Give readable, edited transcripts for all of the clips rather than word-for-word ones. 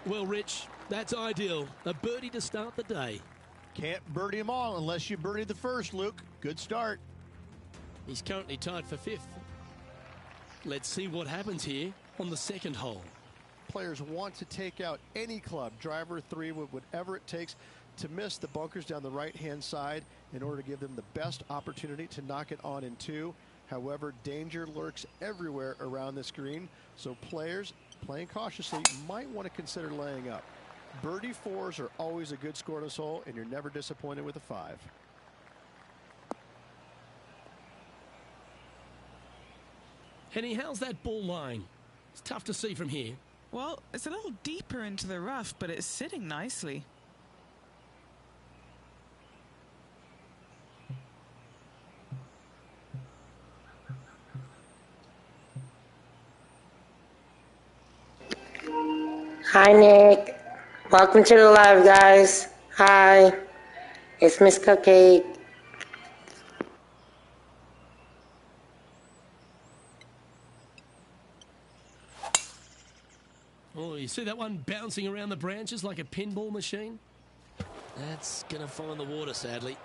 Well, Rich, that's ideal. A birdie to start the day. Can't birdie them all unless you birdie the first, Luke. Good start. He's currently tied for 5th. Let's see what happens here on the second hole. Players want to take out any club, driver, 3 wood, whatever it takes to miss the bunkers down the right-hand side in order to give them the best opportunity to knock it on in 2. However, danger lurks everywhere around this green, so players playing cautiously might want to consider laying up. Birdie 4s are always a good score on this hole, and you're never disappointed with a 5. Henny, how's that ball lying? It's tough to see from here. Well, it's a little deeper into the rough, but it's sitting nicely. Hi, Nick. Welcome to the live, guys. Hi. It's Miss Cupcake. Oh, you see that one bouncing around the branches like a pinball machine? That's going to find the water, sadly.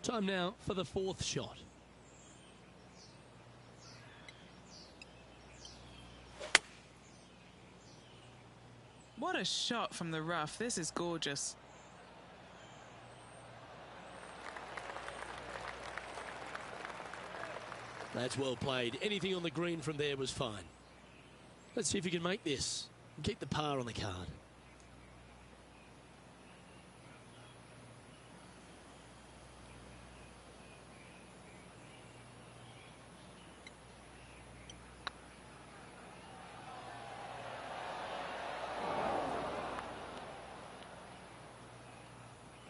Time now for the 4th shot. What a shot from the rough. This is gorgeous. That's well played. Anything on the green from there was fine. Let's see if you can make this and keep the par on the card.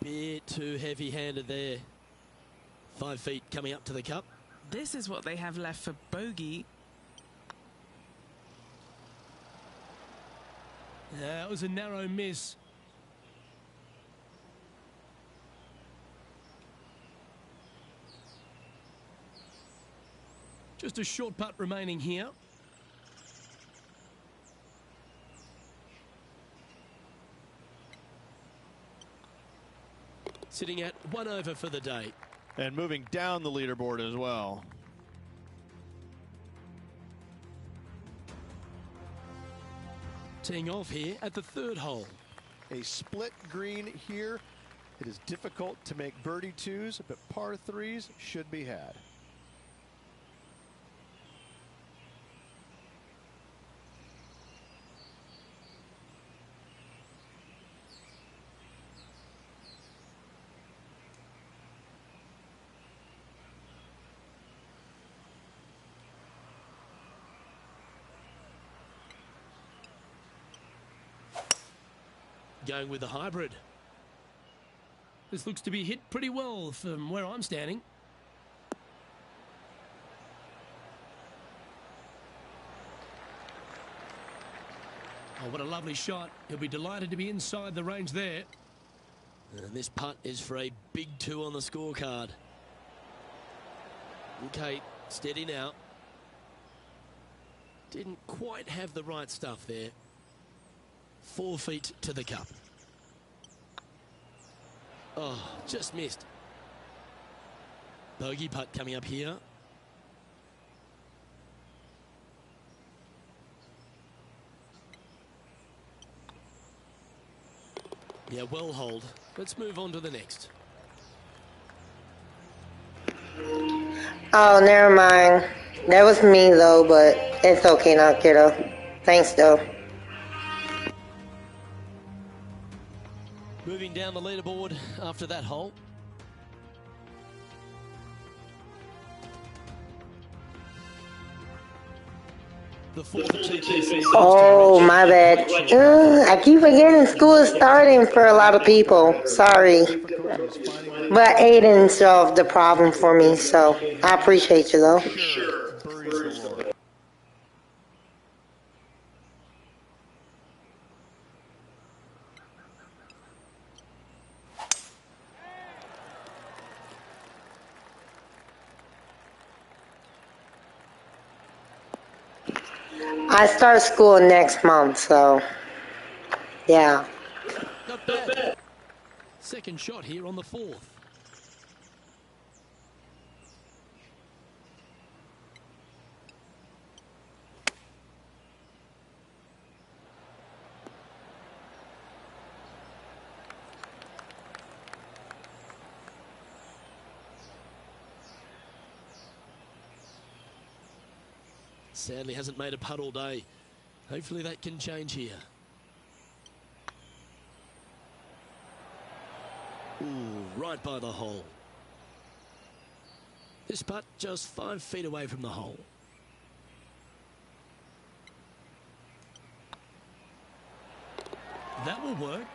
Bit too heavy-handed there. 5 feet coming up to the cup. This is what they have left for bogey. That was a narrow miss. Just a short putt remaining here. Sitting at 1 over for the day. And moving down the leaderboard as well. Teeing off here at the 3rd hole. A split green here. It is difficult to make birdie 2s, but par 3s should be had. Going with the hybrid. This looks to be hit pretty well from where I'm standing. Oh, what a lovely shot. He'll be delighted to be inside the range there. And this putt is for a big 2 on the scorecard. Okay, steady now. Didn't quite have the right stuff there. 4 feet to the cup. Oh, just missed. Bogey putt coming up here. Yeah, well hold. Let's move on to the next. Oh, never mind. That was me, though, but it's okay now, kiddo. Thanks, though. Moving down the leaderboard after that hole. The 4th TPC. Oh, my bad. I keep forgetting school is starting for a lot of people. Sorry. But Aiden solved the problem for me, so I appreciate you, though. I start school next month, so yeah. Not bad. Second shot here on the fourth. Sadly hasn't made a putt all day. Hopefully that can change here. Ooh, right by the hole. This putt just 5 feet away from the hole. That will work.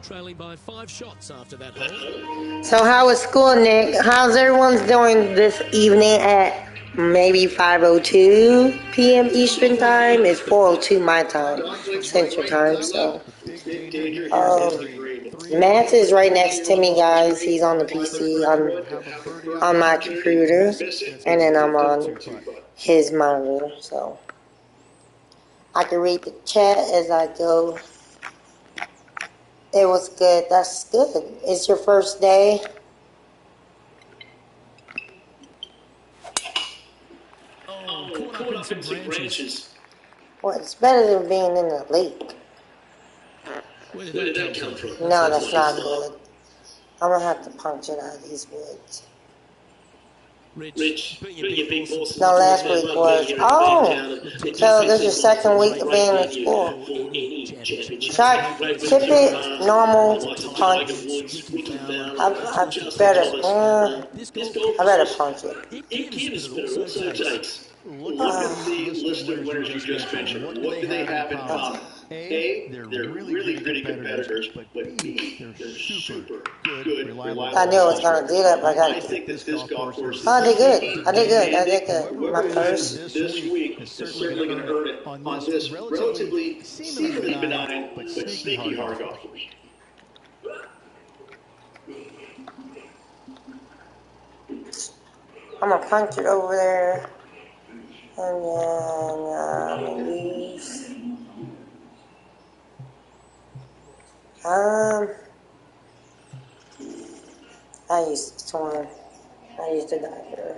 Trailing by 5 shots after that hole. So how is school, Nick? How's everyone's doing this evening at maybe 5:02 p.m. Eastern time? It's 4:02 my time, Central time. So Matt is right next to me, guys. He's on the PC on my computer, and then I'm on his monitor, so I can read the chat as I go. It was good. That's good. It's your first day. Oh, caught up in some branches. Well, it's better than being in the lake. Where did that come from? No, that's not good. I'm going to have to punch it out of these woods. Rich, put your big balls. No, last week was. Oh! So this is your second week of being in school. Should I tip it normal punch? I better punch it. It can, but it also takes. Look at the list of winners you just mentioned. What do they have in common? A, they're really gritty competitors, but B, they're super good, reliable. I knew I was going to do that, but I I think that this golf course. I did good. I did good. My first. This week is certainly going to earn it on this relatively seemingly benign but sneaky hard golf course. I'm going to punch it over there. And then I'm going to use... I used this one. I used the diver.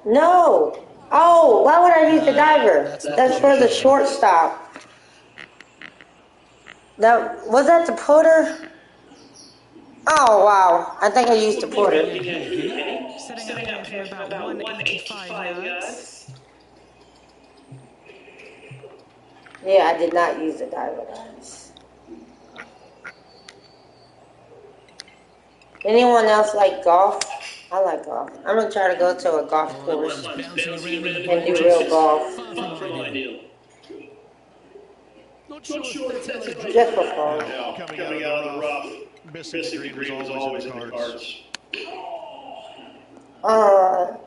No! Oh, why would I use the diver? That's for the shortstop. Was that the putter? Oh, wow. I think I used the putter. Setting up here for about 185 yards. Yeah, I did not use the diver, guys. Anyone else like golf? I like golf. I'm going to try to go to a golf course and do real golf. Just for fun. Coming out of the rough, missing the green was always in the cards.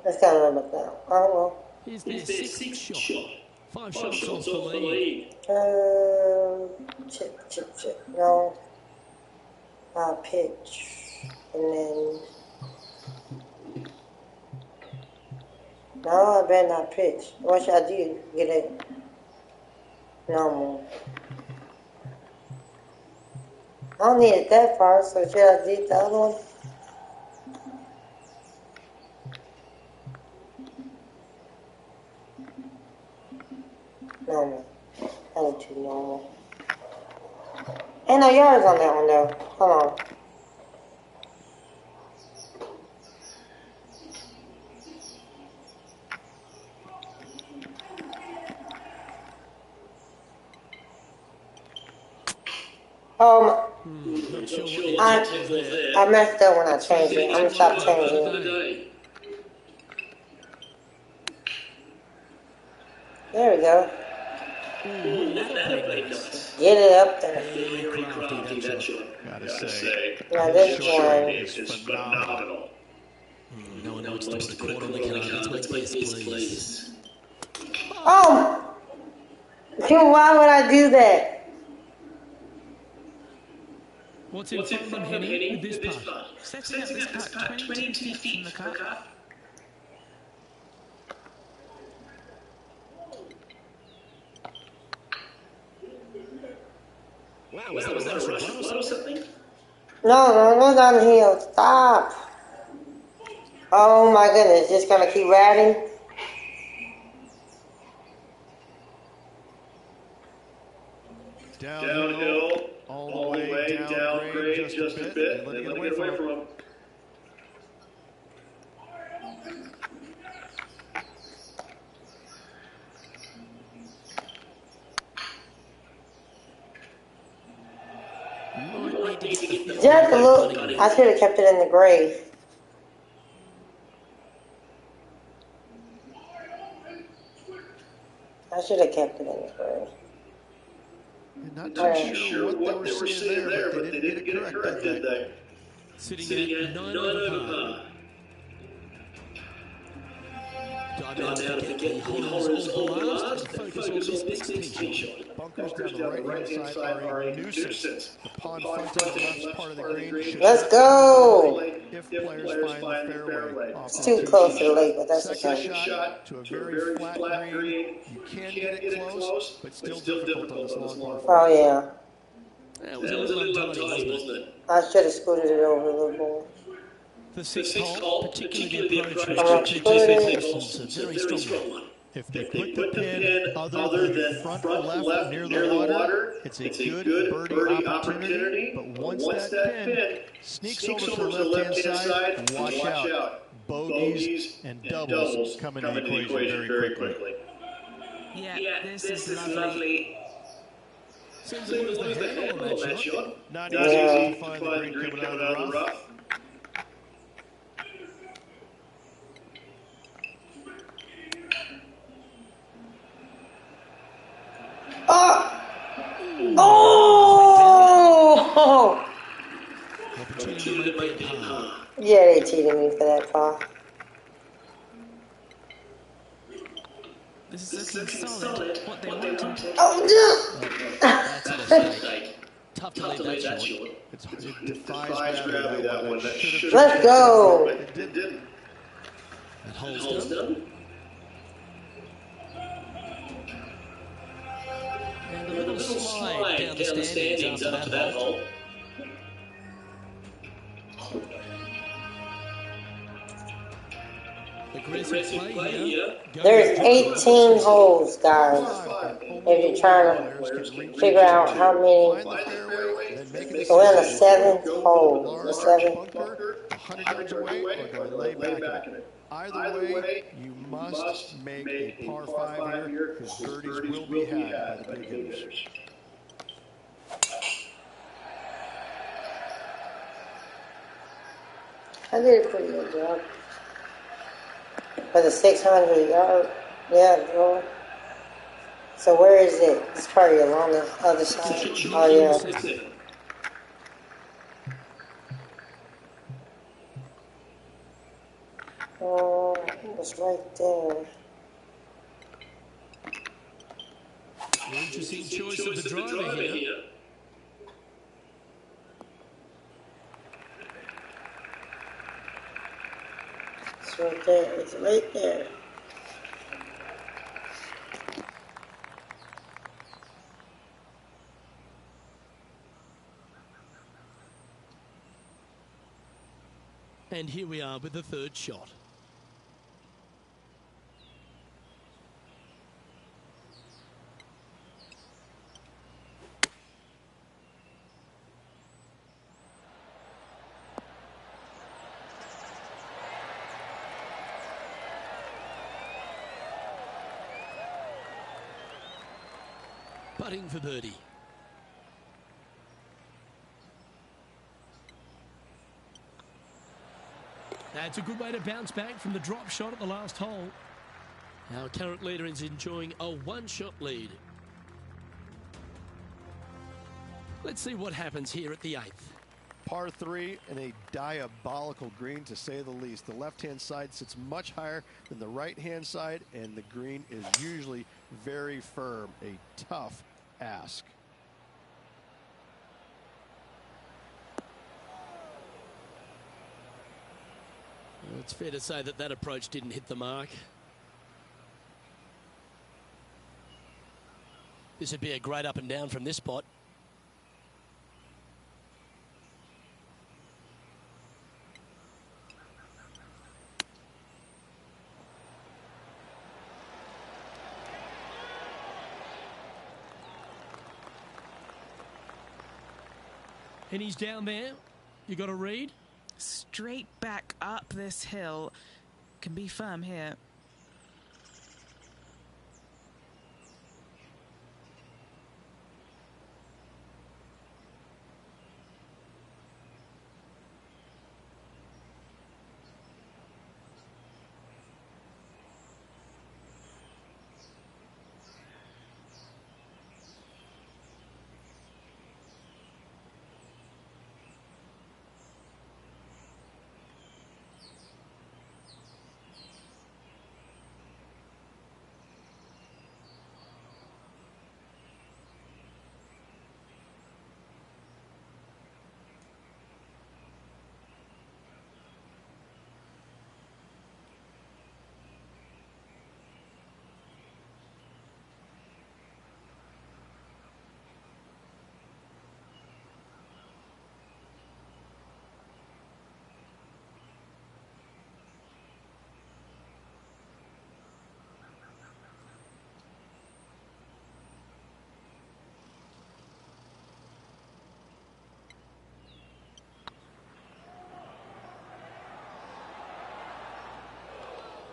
Let's get a little bit down. Oh, well. Here's their 6th shot. 5 shots off the lead. Chip. No. Pitch. And then... No, I better not pitch. What should I do? Get it normal. I don't need it that far, so should I do the other one? Normal. I need to normal. Ain't no yards on that one though. Hold on. I messed up when I changed it. I'm gonna stop changing it. There we go. Get it up there. Gotta say. Now this one is phenomenal. No one wants to put the court on the card. Let's play this, please. Oh! Why would I do that? What's in front of them, Henny, with this putt? Setting up this putt 22 feet from the cup. Wow, was that a rush or something? No, go downhill. Stop. Oh my goodness, just gonna keep riding? Downhill, all the way, downgrade just a bit, and let it get away from him. Just a little. I should have kept it in the grave. I should have kept it in the grave. Not too sure what they were seeing there, but they didn't get it corrected, did they? Sitting at 9 over par. Dive down to get the holes all last and focus on this next tee shot. Bunkers down the right-hand side are a nuisance. The pond fronting the left part of the green should Let's go. if players find the fairway. It's too close to the lake, but that's Second okay. shot to a very flat green. You can get it close, but still difficult on this long par. Oh, yeah. That was a little untidy, wasn't it? I should have scooted it over a little more. The sixth hole, particularly the approach, I'm which gonna is a very strong one. If they put the pin other than front left near the water, it's a good birdie opportunity. But once that pin sneaks over to the left-hand side, watch out. Bogeys and doubles come into the equation very quickly. Yeah, this is lovely. Seems like it was the handle on that shot. Not easy to find the green coming out of the rough. Oh! Yeah, they cheated me for that fall. This is looking solid. What they wanted. Oh, no! That's a mistake. Tough to leave that short. It defies gravity, that one. Let's go! It didn't. That hole's done. And a little slide down the standings after that hole. Aggressive play here. There's 18 holes, guys. If you're trying to figure out how many. So we're on the 7th hole. The 7th. 100 yards away or go lay back in it. Either way, you must make a par 5 here because birdies will be had by the big hitters. I did a pretty good job. For the 600 yard, yeah, bro. So where is it? It's probably along the other side. Oh, yeah. Oh, it was right there. Interesting choice of the driver here. It's right there. It's right there. And here we are with the third shot. Putting for birdie. That's a good way to bounce back from the drop shot at the last hole. Our current leader is enjoying a one-shot lead. Let's see what happens here at the 8th. Par 3 and a diabolical green, to say the least. The left-hand side sits much higher than the right-hand side, and the green is usually very firm. A tough ask. Well, it's fair to say that that approach didn't hit the mark. This would be a great up and down from this spot. And he's down there. You got to read. Straight back up this hill. Can be firm here.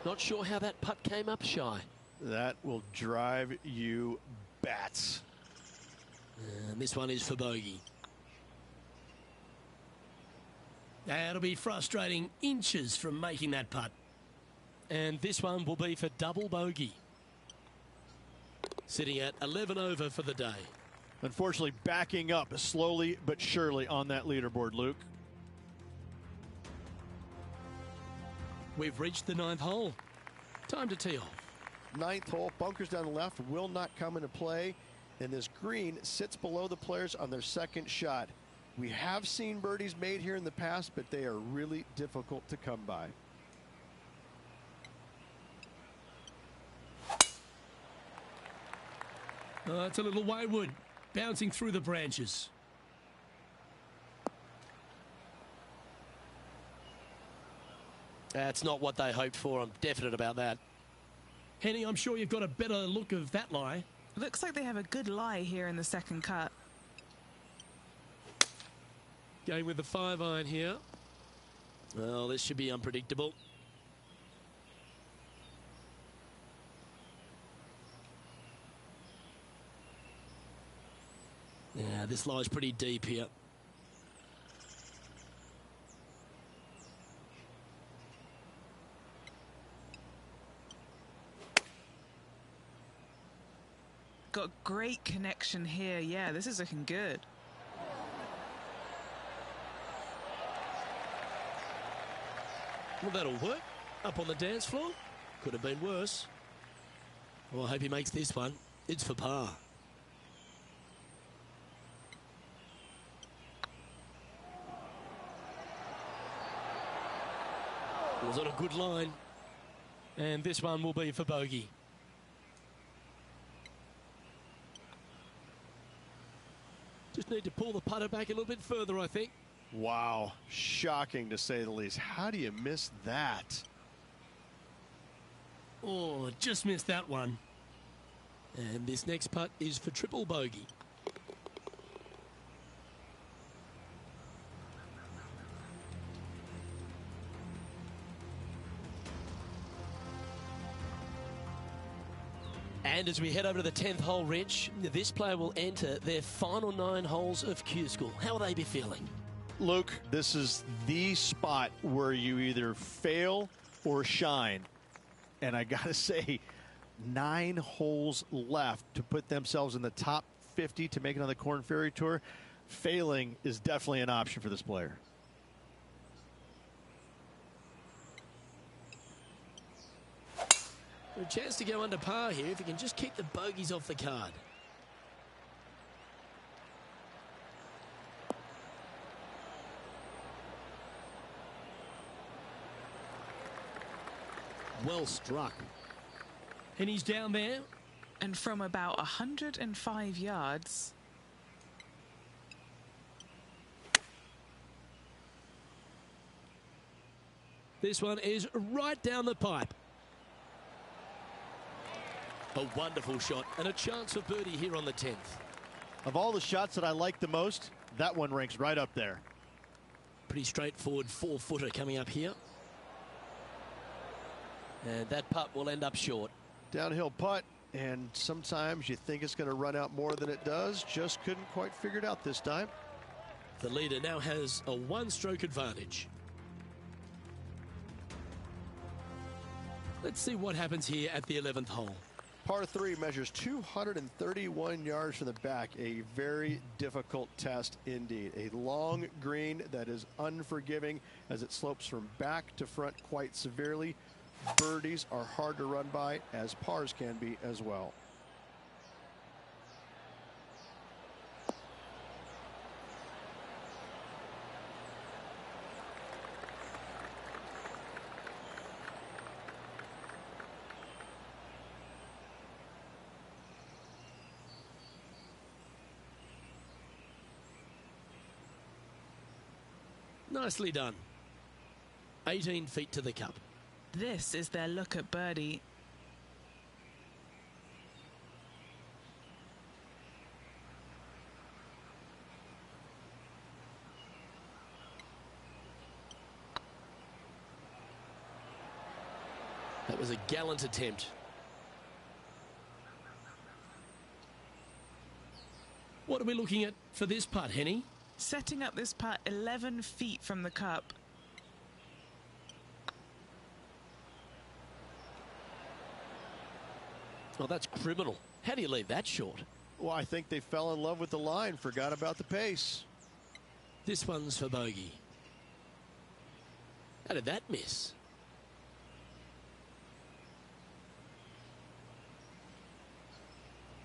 Not sure how that putt came up shy. That will drive you bats. And this one is for bogey. That'll be frustrating, inches from making that putt. And this one will be for double bogey. Sitting at 11 over for the day. Unfortunately, backing up slowly but surely on that leaderboard, Luke. We've reached the 9th hole. Time to tee off. 9th hole, bunkers down the left will not come into play, and this green sits below the players on their second shot. We have seen birdies made here in the past, but they are really difficult to come by. It's a little wayward, bouncing through the branches. That's not what they hoped for. I'm definite about that. Henny, I'm sure you've got a better look of that lie. Looks like they have a good lie here in the second cut. Going with the 5-iron here. Well, this should be unpredictable. Yeah, this lie's pretty deep here. Got great connection here. Yeah, this is looking good. Well, that'll work. Up on the dance floor. Could have been worse. Well, I hope he makes this one. It's for par. It was on a good line. And this one will be for bogey. Just need to pull the putter back a little bit further, I think. Wow, shocking to say the least. How do you miss that? Oh, just missed that one. And this next putt is for triple bogey. And as we head over to the 10th hole, Rich, this player will enter their final 9 holes of Q School. How will they be feeling? Luke, this is the spot where you either fail or shine. And I got to say, 9 holes left to put themselves in the top 50 to make it on the Korn Ferry Tour. Failing is definitely an option for this player. A chance to go under par here if he can just keep the bogeys off the card. Well struck. And he's down there. And from about 105 yards. This one is right down the pipe. A wonderful shot and a chance for birdie here on the 10th. Of all the shots that I like the most, that one ranks right up there. Pretty straightforward 4-footer coming up here. And that putt will end up short. Downhill putt, and sometimes you think it's going to run out more than it does. Just couldn't quite figure it out this time. The leader now has a one-stroke advantage. Let's see what happens here at the 11th hole. Par 3 measures 231 yards from the back. A very difficult test indeed. A long green that is unforgiving as it slopes from back to front quite severely. Birdies are hard to run by, as pars can be as well. Nicely done. 18 feet to the cup. This is their look at birdie. That was a gallant attempt. What are we looking at for this putt, Henny? Setting up this putt 11 feet from the cup. Oh, that's criminal. How do you leave that short? Well, I think they fell in love with the line, forgot about the pace. This one's for bogey. How did that miss?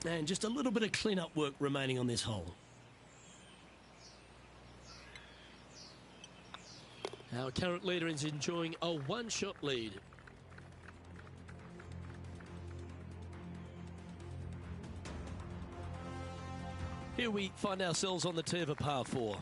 And just a little bit of clean-up work remaining on this hole. Our current leader is enjoying a one-shot lead. Here we find ourselves on the tee of a par 4.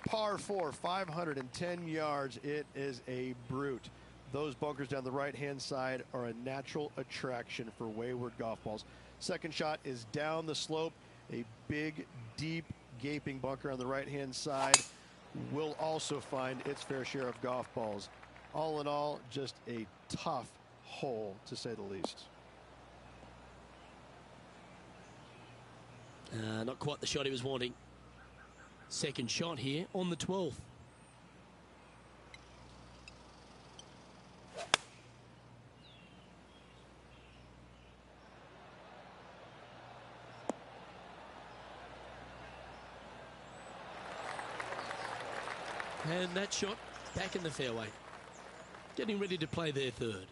Par 4, 510 yards. It is a brute. Those bunkers down the right-hand side are a natural attraction for wayward golf balls. Second shot is down the slope. A big, deep, gaping bunker on the right-hand side will also find its fair share of golf balls. All in all, just a tough hole, to say the least. Not quite the shot he was wanting. Second shot here on the 12th. And that shot back in the fairway. Getting ready to play their third.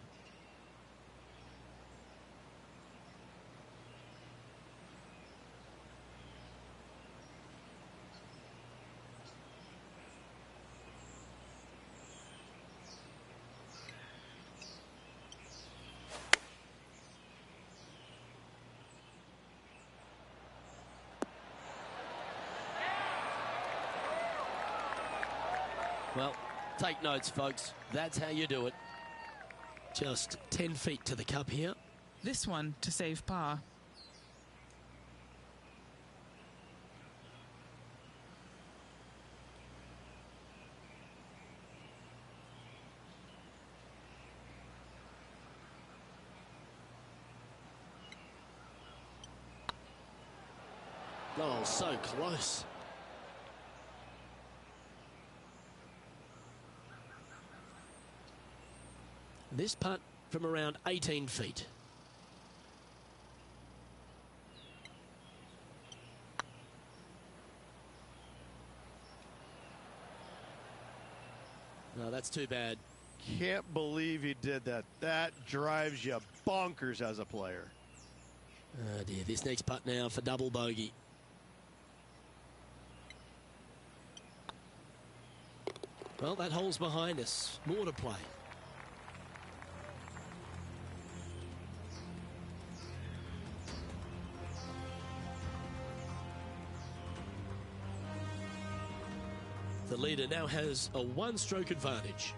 Well, take notes, folks. That's how you do it. Just 10 feet to the cup here. This one to save par. Oh, so close. This putt from around 18 feet. No, that's too bad. Can't believe he did that. That drives you bonkers as a player. Oh dear, this next putt now for double bogey. Well, that hole's behind us. More to play. The leader now has a one-stroke advantage.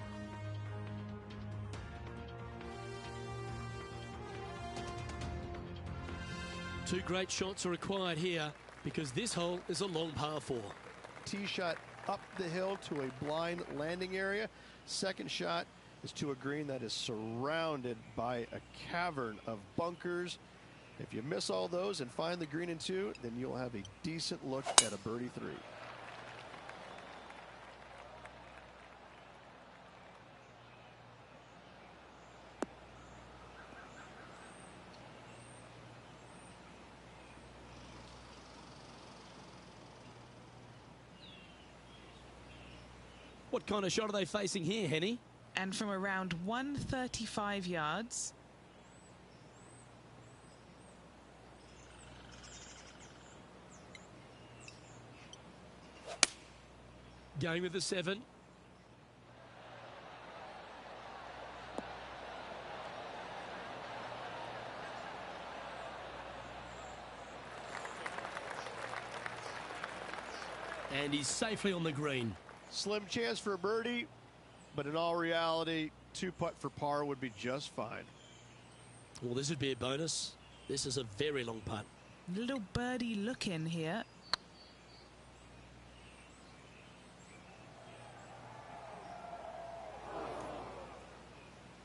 Two great shots are required here because this hole is a long par 4. Tee shot up the hill to a blind landing area. Second shot is to a green that is surrounded by a cavern of bunkers. If you miss all those and find the green in 2, then you'll have a decent look at a birdie 3. What kind of shot are they facing here, Henny? And from around 135 yards. Going with the 7. And he's safely on the green. Slim chance for a birdie, but in all reality, 2-putt for par would be just fine. Well, this would be a bonus. This is a very long putt. Little birdie look in here.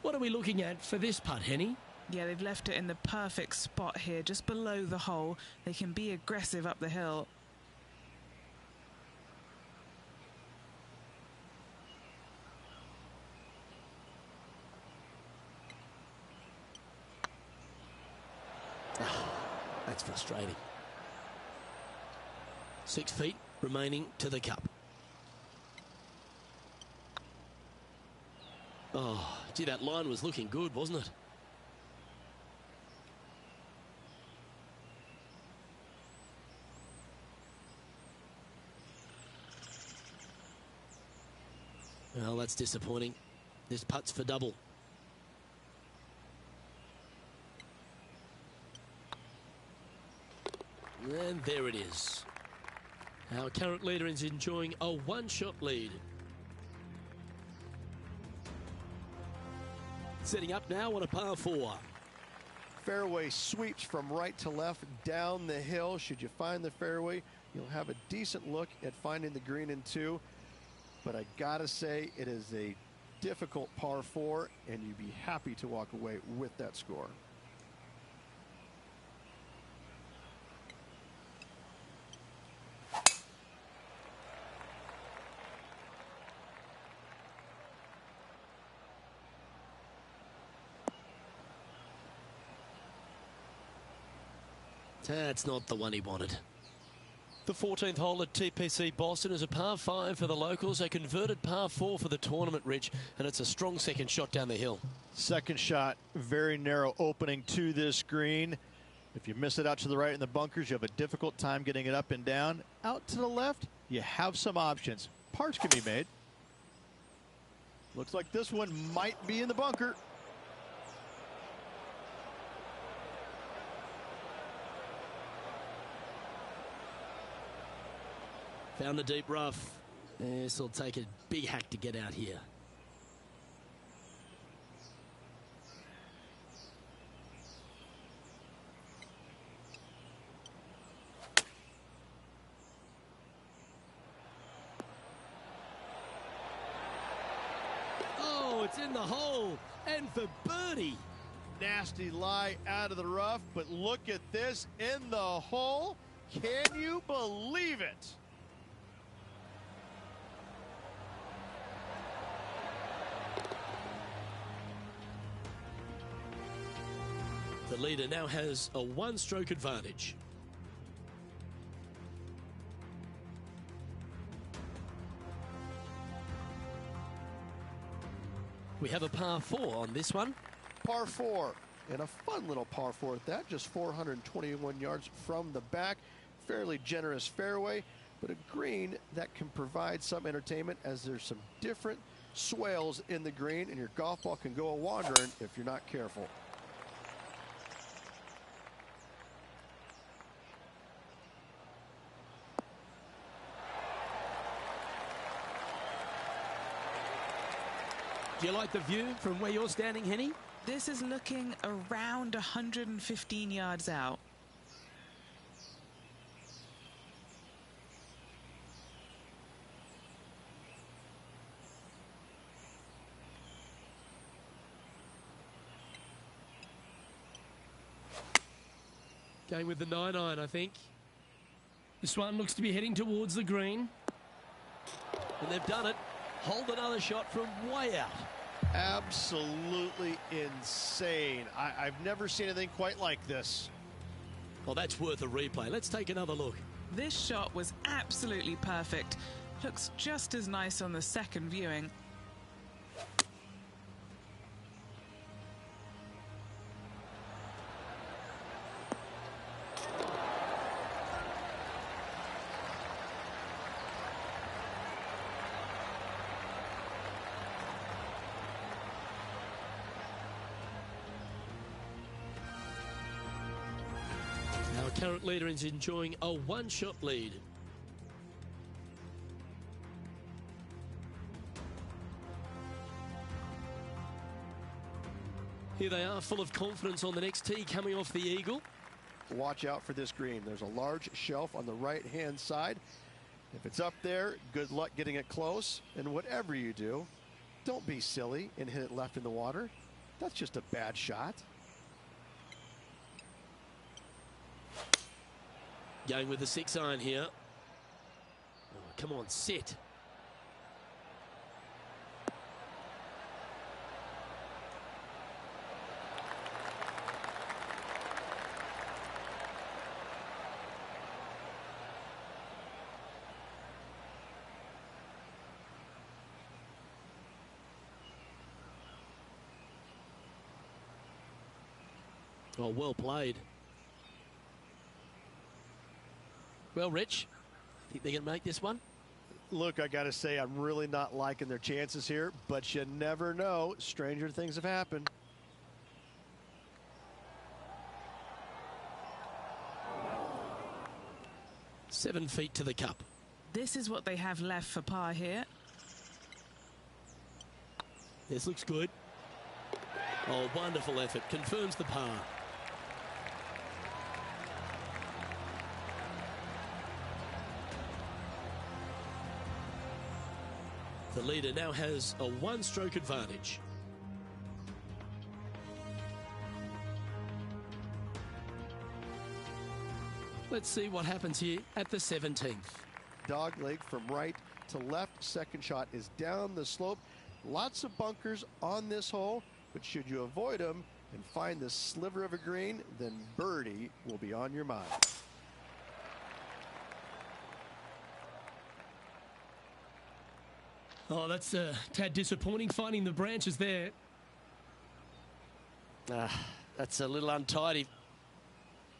What are we looking at for this putt, Henny? Yeah, they've left it in the perfect spot here, just below the hole. They can be aggressive up the hill. That's frustrating. 6 feet remaining to the cup. Oh, gee, that line was looking good, wasn't it? Well, that's disappointing. This putt's for double. And there it is. Our current leader is enjoying a one-shot lead. Setting up now on a par 4. Fairway sweeps from right to left down the hill. Should you find the fairway, you'll have a decent look at finding the green in 2. But I gotta say, it is a difficult par 4, and you'd be happy to walk away with that score. That's not the one he wanted. The 14th hole at TPC Boston is a par 5 for the locals, a converted par 4 for the tournament, Rich, and it's a strong second shot down the hill. Second shot, very narrow opening to this green. If you miss it out to the right in the bunkers, you have a difficult time getting it up and down. Out to the left, you have some options. Parts can be made. Looks like this one might be in the bunker. Found the deep rough. This will take a big hack to get out here. Oh, it's in the hole. And for birdie. Nasty lie out of the rough, but look at this in the hole. Can you believe it? The leader now has a one-stroke advantage. We have a par 4 on this one. Par 4, and a fun little par 4 at that, just 421 yards from the back. Fairly generous fairway, but a green that can provide some entertainment as there's some different swales in the green, and your golf ball can go a-wandering if you're not careful. Do you like the view from where you're standing, Henny? This is looking around 115 yards out. Going with the 9-iron, I think. This one looks to be heading towards the green. And they've done it. Hold another shot from way out. Absolutely insane. I've never seen anything quite like this. Well, that's worth a replay. Let's take another look. This shot was absolutely perfect. Looks just as nice on the second viewing. Our current leader is enjoying a one-shot lead. Here they are, full of confidence on the next tee, coming off the eagle. Watch out for this green. There's a large shelf on the right-hand side. If it's up there, good luck getting it close. And whatever you do, don't be silly and hit it left in the water. That's just a bad shot. Going with the 6-iron here. Oh, come on, sit. Oh, well played. Well, Rich, think they can make this one? Look, I got to say, I'm really not liking their chances here, but you never know. Stranger things have happened. Seven feet to the cup. This is what they have left for par here. This looks good. Oh, wonderful effort. Confirms the par. The leader now has a one-stroke advantage. Let's see what happens here at the 17th. Dog leg from right to left. Second shot is down the slope. Lots of bunkers on this hole, but should you avoid them and find this sliver of a green, then birdie will be on your mind. Oh, that's a tad disappointing, finding the branches there. That's a little untidy.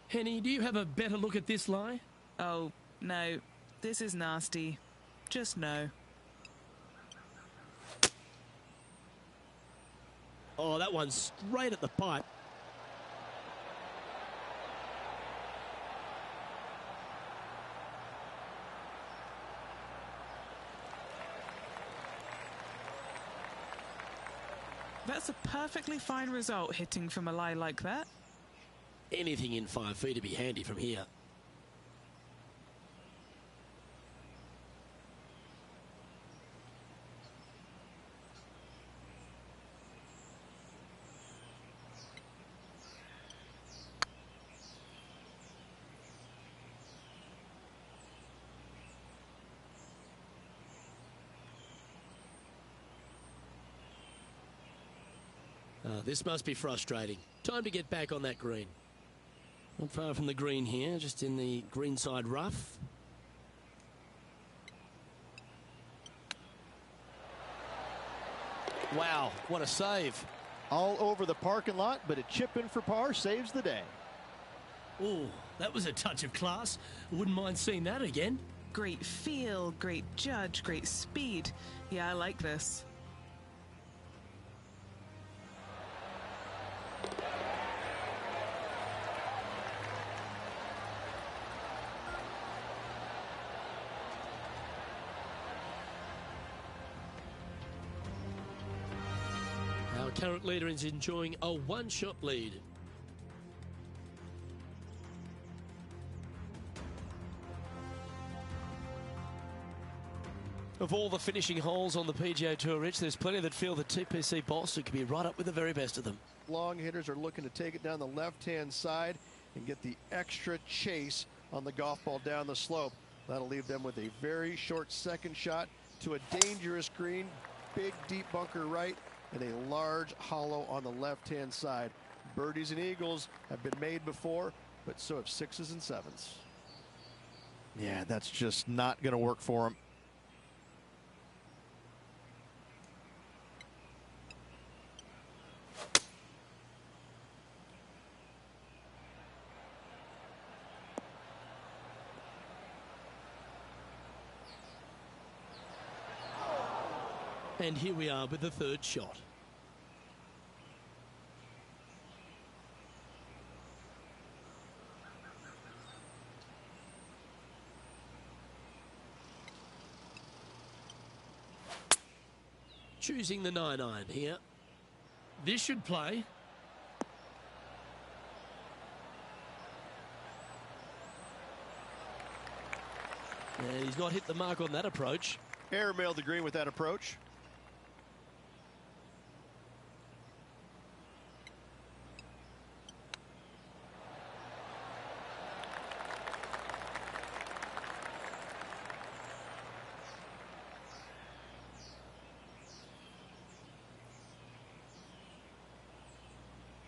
Henny, do you have a better look at this lie? Oh, no. This is nasty. Just no. Oh, that one's straight at the pipe. That's a perfectly fine result, hitting from a lie like that. Anything in 5 feet to be handy from here. This must be frustrating. Time to get back on that green. Not far from the green here, just in the greenside rough. Wow, what a save. All over the parking lot, but a chip in for par saves the day. Oh, that was a touch of class. Wouldn't mind seeing that again. Great feel, great judge, great speed. Yeah, I like this. Our current leader is enjoying a one-shot lead. Of all the finishing holes on the PGA Tour, Rich, there's plenty that feel that TPC Boston could be right up with the very best of them. Long hitters are looking to take it down the left-hand side and get the extra chase on the golf ball down the slope. That'll leave them with a very short second shot to a dangerous green, big deep bunker right, and a large hollow on the left-hand side. Birdies and eagles have been made before, but so have sixes and sevens. Yeah, that's just not going to work for them. And here we are with the third shot. Choosing the 9-iron here. This should play. And he's not hit the mark on that approach. Airmailed the green with that approach.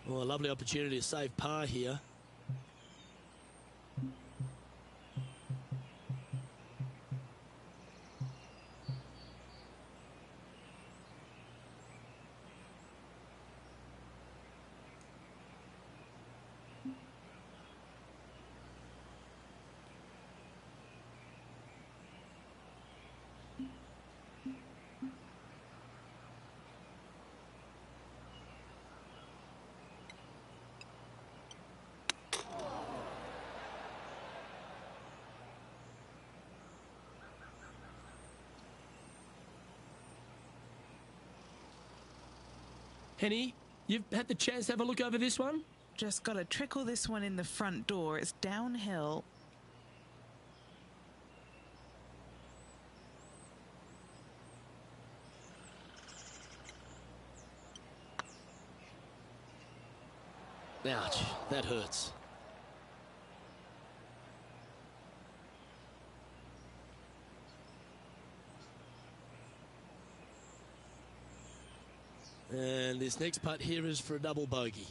Well, a lovely opportunity to save par here. Henny, you've had the chance to have a look over this one? Just got to trickle this one in the front door. It's downhill. Ouch, that hurts. And this next putt here is for a double bogey.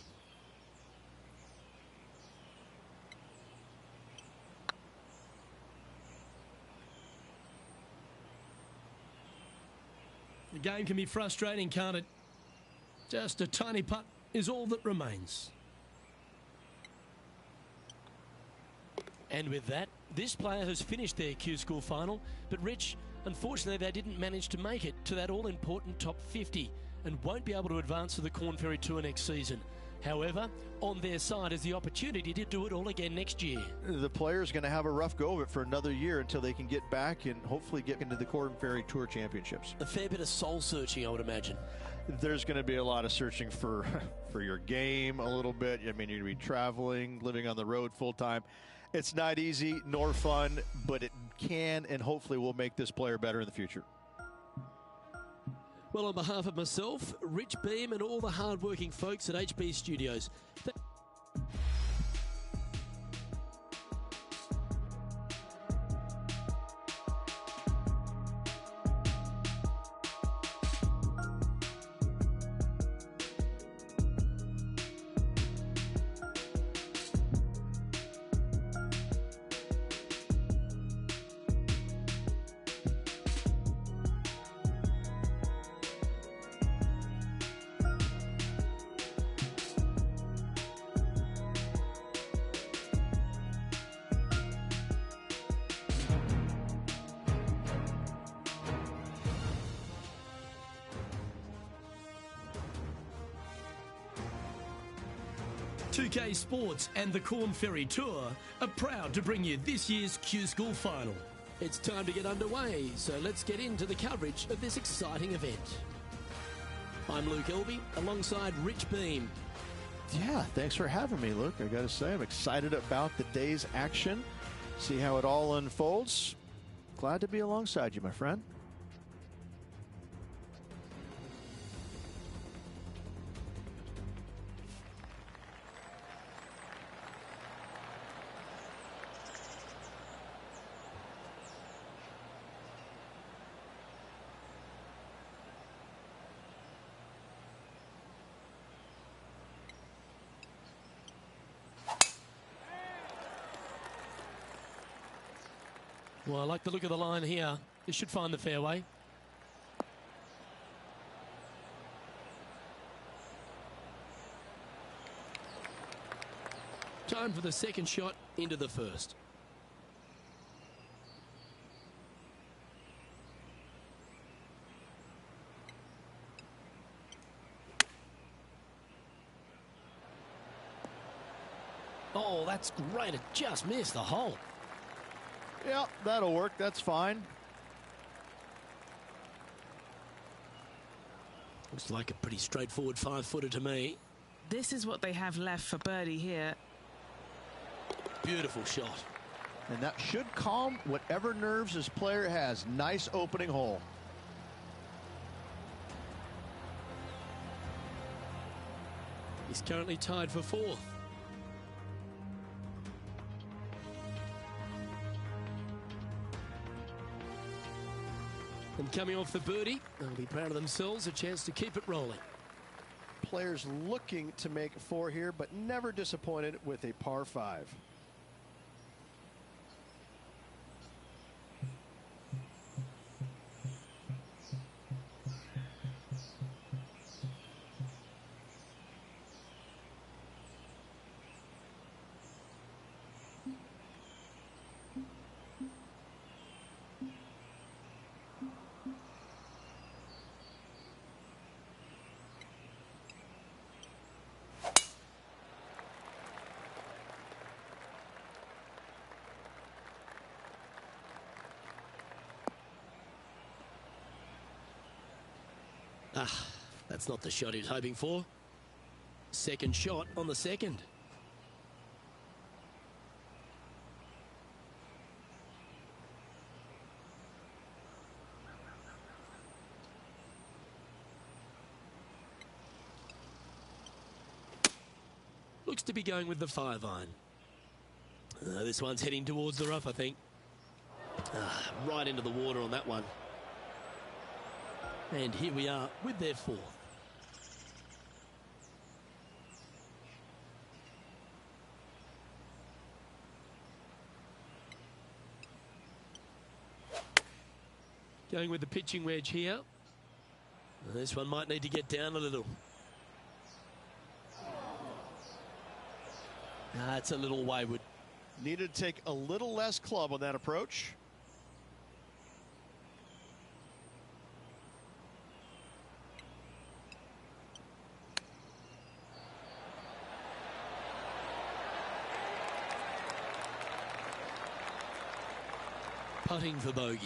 The game can be frustrating, can't it? Just a tiny putt is all that remains. And with that, this player has finished their Q School final, but Rich, unfortunately they didn't manage to make it to that all-important top 50 and won't be able to advance to the Corn Ferry Tour next season. However, on their side is the opportunity to do it all again next year. The player's going to have a rough go of it for another year until they can get back and hopefully get into the Corn Ferry Tour Championships. A fair bit of soul searching, I would imagine. There's going to be a lot of searching for your game a little bit. I mean, you're going to be traveling, living on the road full time. It's not easy nor fun, but it can and hopefully will make this player better in the future. Well, on behalf of myself, Rich Beam, and all the hard-working folks at HB Studios, 2K Sports and the Corn Ferry Tour are proud to bring you this year's Q School Final. It's time to get underway, so let's get into the coverage of this exciting event. I'm Luke Elvey, alongside Rich Beam. Yeah, thanks for having me, Luke. I got to say, I'm excited about the day's action. See how it all unfolds. Glad to be alongside you, my friend. Well, I like the look of the line here. This should find the fairway. Time for the second shot into the first. Oh, that's great. It just missed the hole. Yeah, that'll work. That's fine. Looks like a pretty straightforward 5-footer to me. This is what they have left for birdie here. Beautiful shot. And that should calm whatever nerves this player has. Nice opening hole. He's currently tied for fourth. And coming off the birdie, they'll be proud of themselves, a chance to keep it rolling. Players looking to make 4 here, but never disappointed with a par 5. That's not the shot he was hoping for. Second shot on the second. Looks to be going with the 5-iron. This one's heading towards the rough, I think. Right into the water on that one. And here we are with their 4th. Going with the pitching wedge here. This one might need to get down a little. That's a little wayward. Needed to take a little less club on that approach. Putting for bogey.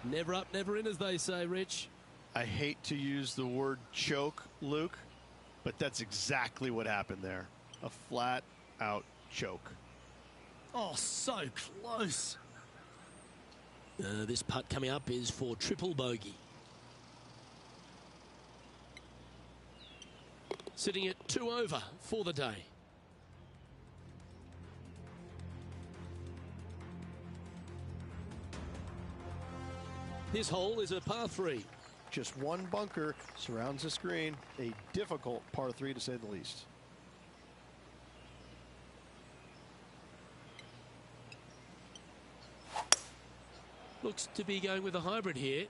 Never up, never in, as they say, Rich. I hate to use the word choke, Luke, but that's exactly what happened there. A flat-out choke. Oh, so close. This putt coming up is for triple bogey. Sitting at 2 over for the day. This hole is a par 3. Just one bunker surrounds the screen. A difficult par 3 to say the least. Looks to be going with a hybrid here.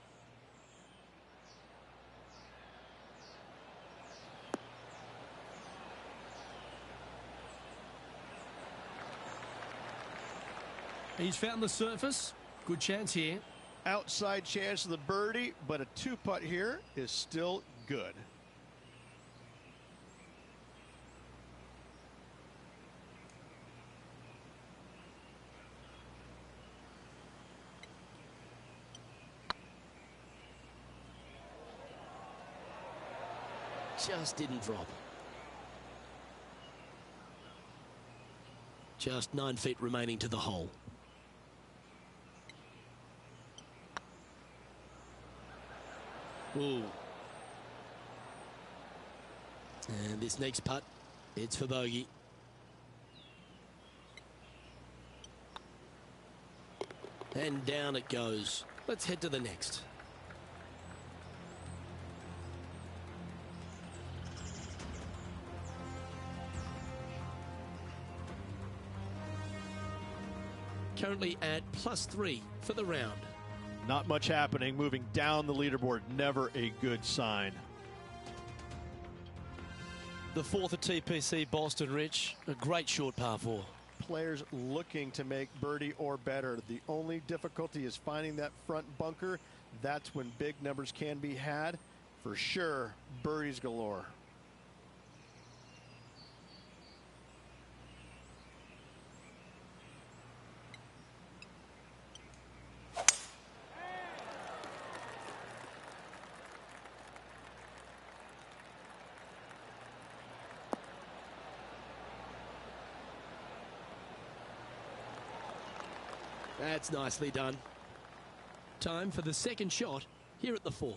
He's found the surface. Good chance here. Outside chance of the birdie, but a two-putt here is still good. Just didn't drop. Just 9 feet remaining to the hole. Ooh. And this next putt, it's for bogey. And down it goes. Let's head to the next. Currently at +3 for the round. Not much happening, moving down the leaderboard, never a good sign. The fourth at TPC Boston, Rich. A great short par 4. Players looking to make birdie or better. The only difficulty is finding that front bunker. That's when big numbers can be had. For sure, birdies galore. That's nicely done. Time for the second shot here at the 4.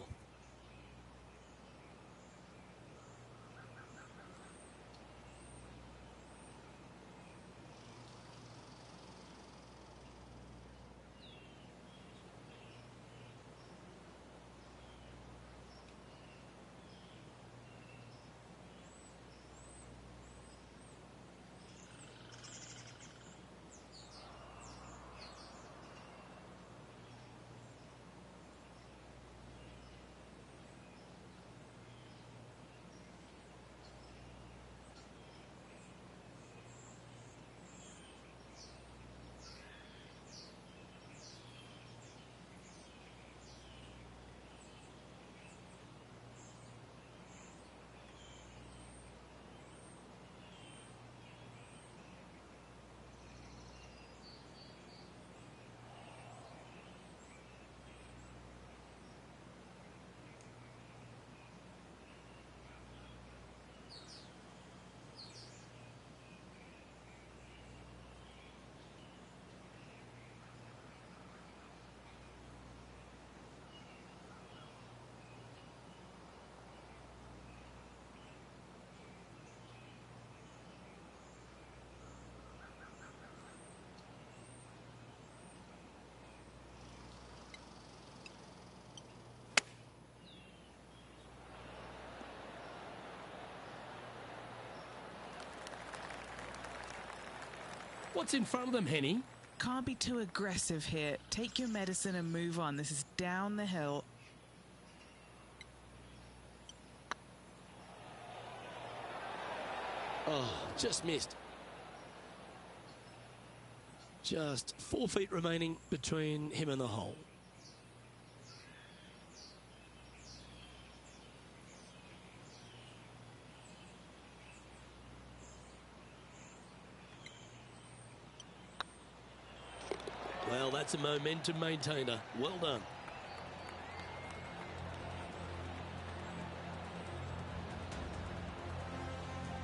What's in front of them, Henny? Can't be too aggressive here. Take your medicine and move on. This is down the hill. Oh, just missed. Just 4 feet remaining between him and the hole. Well, that's a momentum maintainer. Well done.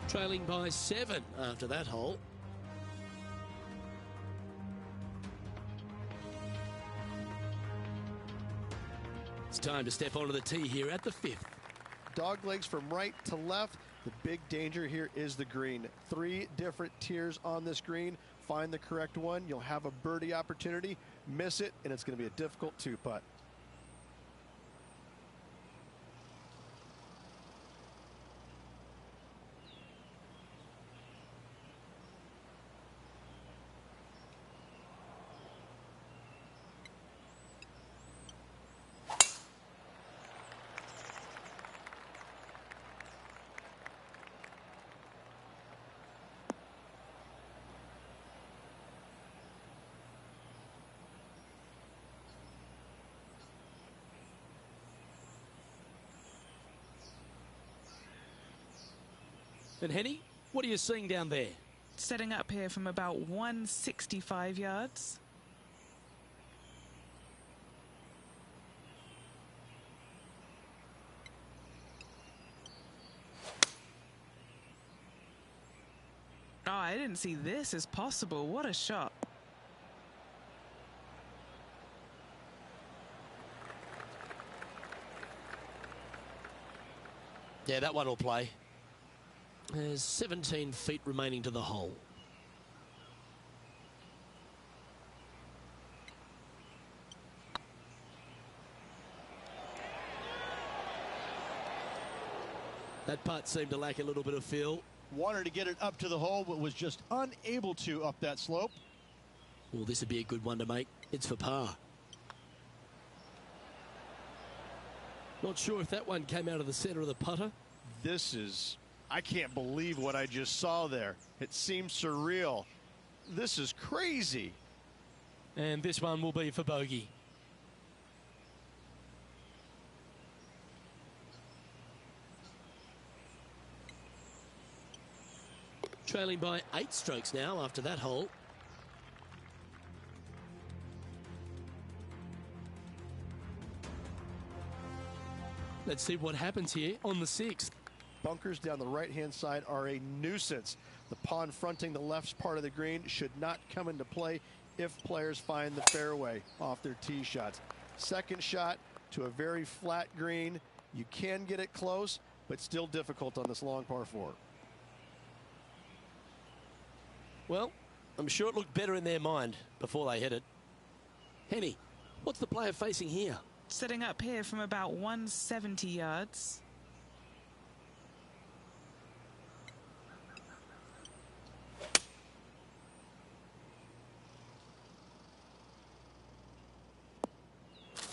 Trailing by 7 after that hole. It's time to step onto the tee here at the 5th. Dog legs from right to left. The big danger here is the green. 3 different tiers on this green. Find the correct one. You'll have a birdie opportunity. Miss it, and it's going to be a difficult 2-putt. And Henny, what are you seeing down there? Setting up here from about 165 yards. Oh, I didn't see this as possible. What a shot. Yeah, that one will play. There's 17 feet remaining to the hole. That putt seemed to lack a little bit of feel. Wanted to get it up to the hole, but was just unable to up that slope. Well, this would be a good one to make. It's for par. Not sure if that one came out of the center of the putter. I can't believe what I just saw there. It seems surreal. This is crazy. And this one will be for bogey. Trailing by 8 strokes now after that hole. Let's see what happens here on the 6th. Bunkers down the right-hand side are a nuisance. The pond fronting the left part of the green should not come into play if players find the fairway off their tee shots. Second shot to a very flat green. You can get it close, but still difficult on this long par 4. Well, I'm sure it looked better in their mind before they hit it. Henny, what's the player facing here? Setting up here from about 170 yards.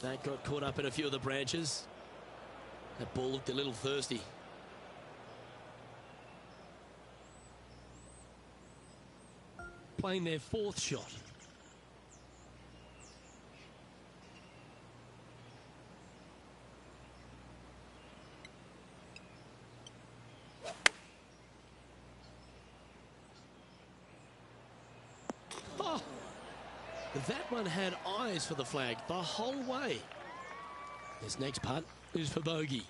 That got caught up in a few of the branches. That ball looked a little thirsty. Playing their 4th shot. Oh, that one had eyes for the flag the whole way. This next putt is for bogey.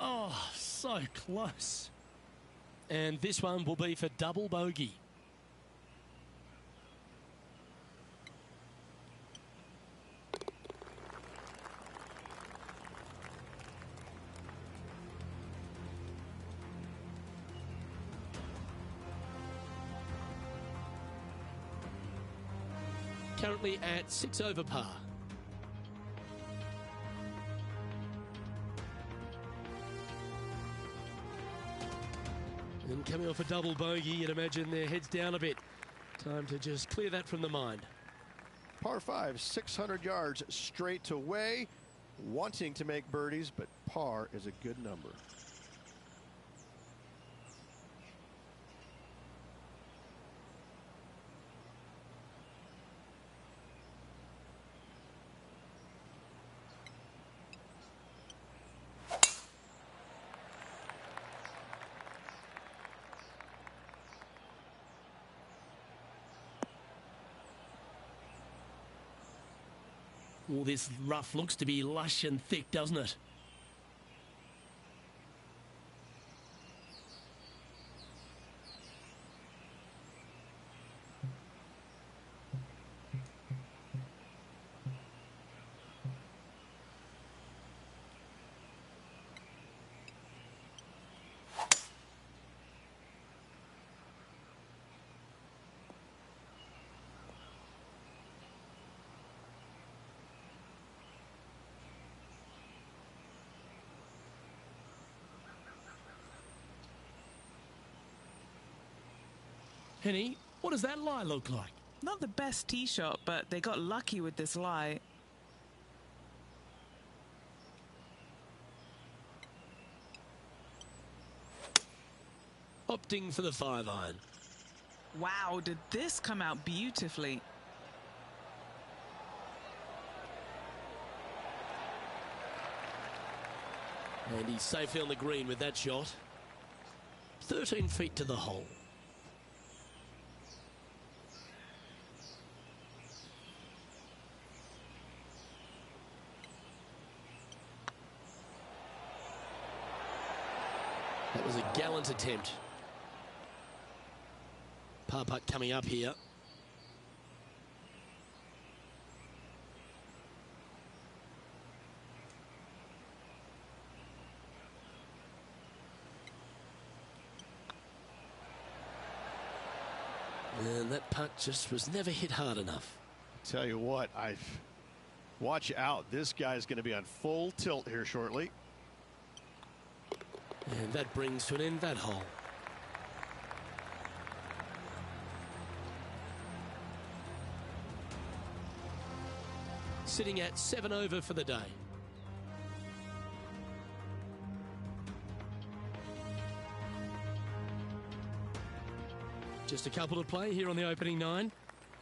Oh, so close. And this one will be for double bogey. Currently at 6 over par. And coming off a double bogey, you'd imagine their heads down a bit. Time to just clear that from the mind. Par 5, 600 yards straight away. Wanting to make birdies, but par is a good number. Well, this rough looks to be lush and thick, doesn't it? Henny, what does that lie look like? Not the best tee shot, but they got lucky with this lie. Opting for the 5-iron. Wow, did this come out beautifully? And he's safely on the green with that shot. 13 feet to the hole. That was a gallant attempt. Par putt coming up here. And that putt just was never hit hard enough. Tell you what, watch out. This guy's going to be on full tilt here shortly. And that brings to an end that hole. Sitting at 7 over for the day. Just a couple to play here on the opening 9.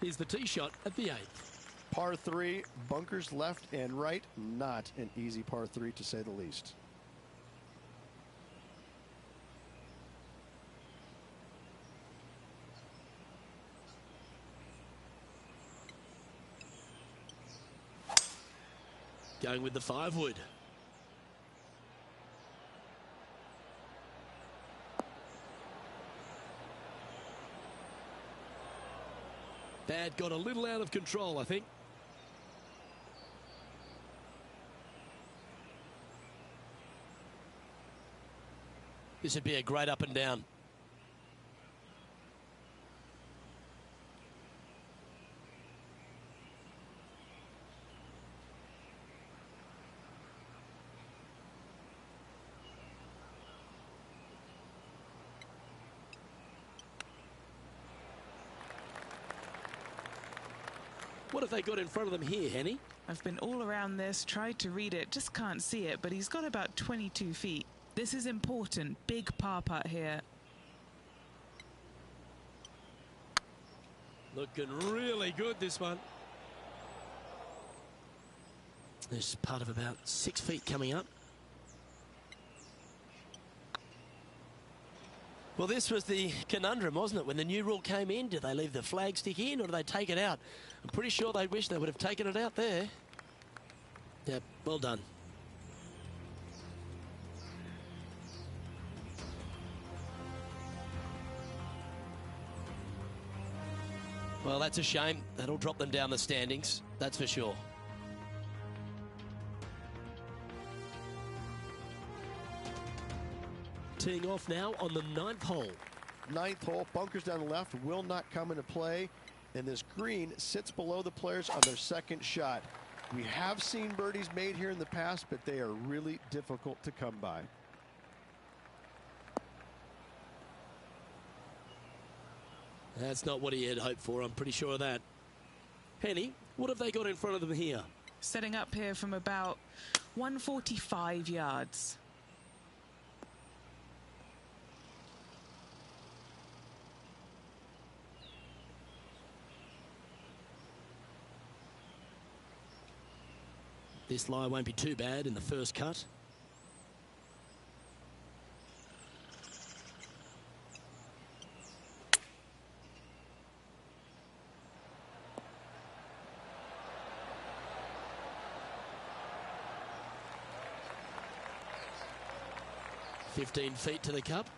Here's the tee shot at the 8th. Par 3, bunkers left and right. Not an easy par 3 to say the least. Going with the 5 wood. That got a little out of control, I think. This would be a great up and down. What have they got in front of them here, Henny? I've been all around this, tried to read it, just can't see it, but he's got about 22 feet. This is important. Big par putt here. Looking really good, this one. There's part of about 6 feet coming up. Well, this was the conundrum, wasn't it? When the new rule came in, did they leave the flag stick in or do they take it out? I'm pretty sure they wish they would have taken it out there. Yep, well done. Well, that's a shame. That'll drop them down the standings, that's for sure. Teeing off now on the 9th hole. 9th hole, bunkers down the left will not come into play, and this green sits below the players on their second shot. We have seen birdies made here in the past, but they are really difficult to come by. That's not what he had hoped for, I'm pretty sure of that. Henny, what have they got in front of them here? Setting up here from about 145 yards. This lie won't be too bad in the first cut. $15 feet to the cup.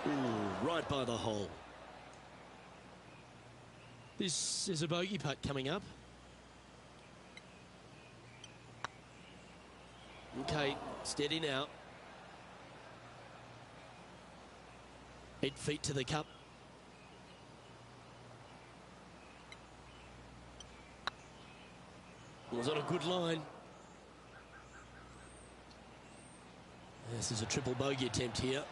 Ooh, right by the hole. This is a bogey putt coming up. Okay, steady now. 8 feet to the cup. Was on a good line. This is a triple bogey attempt here.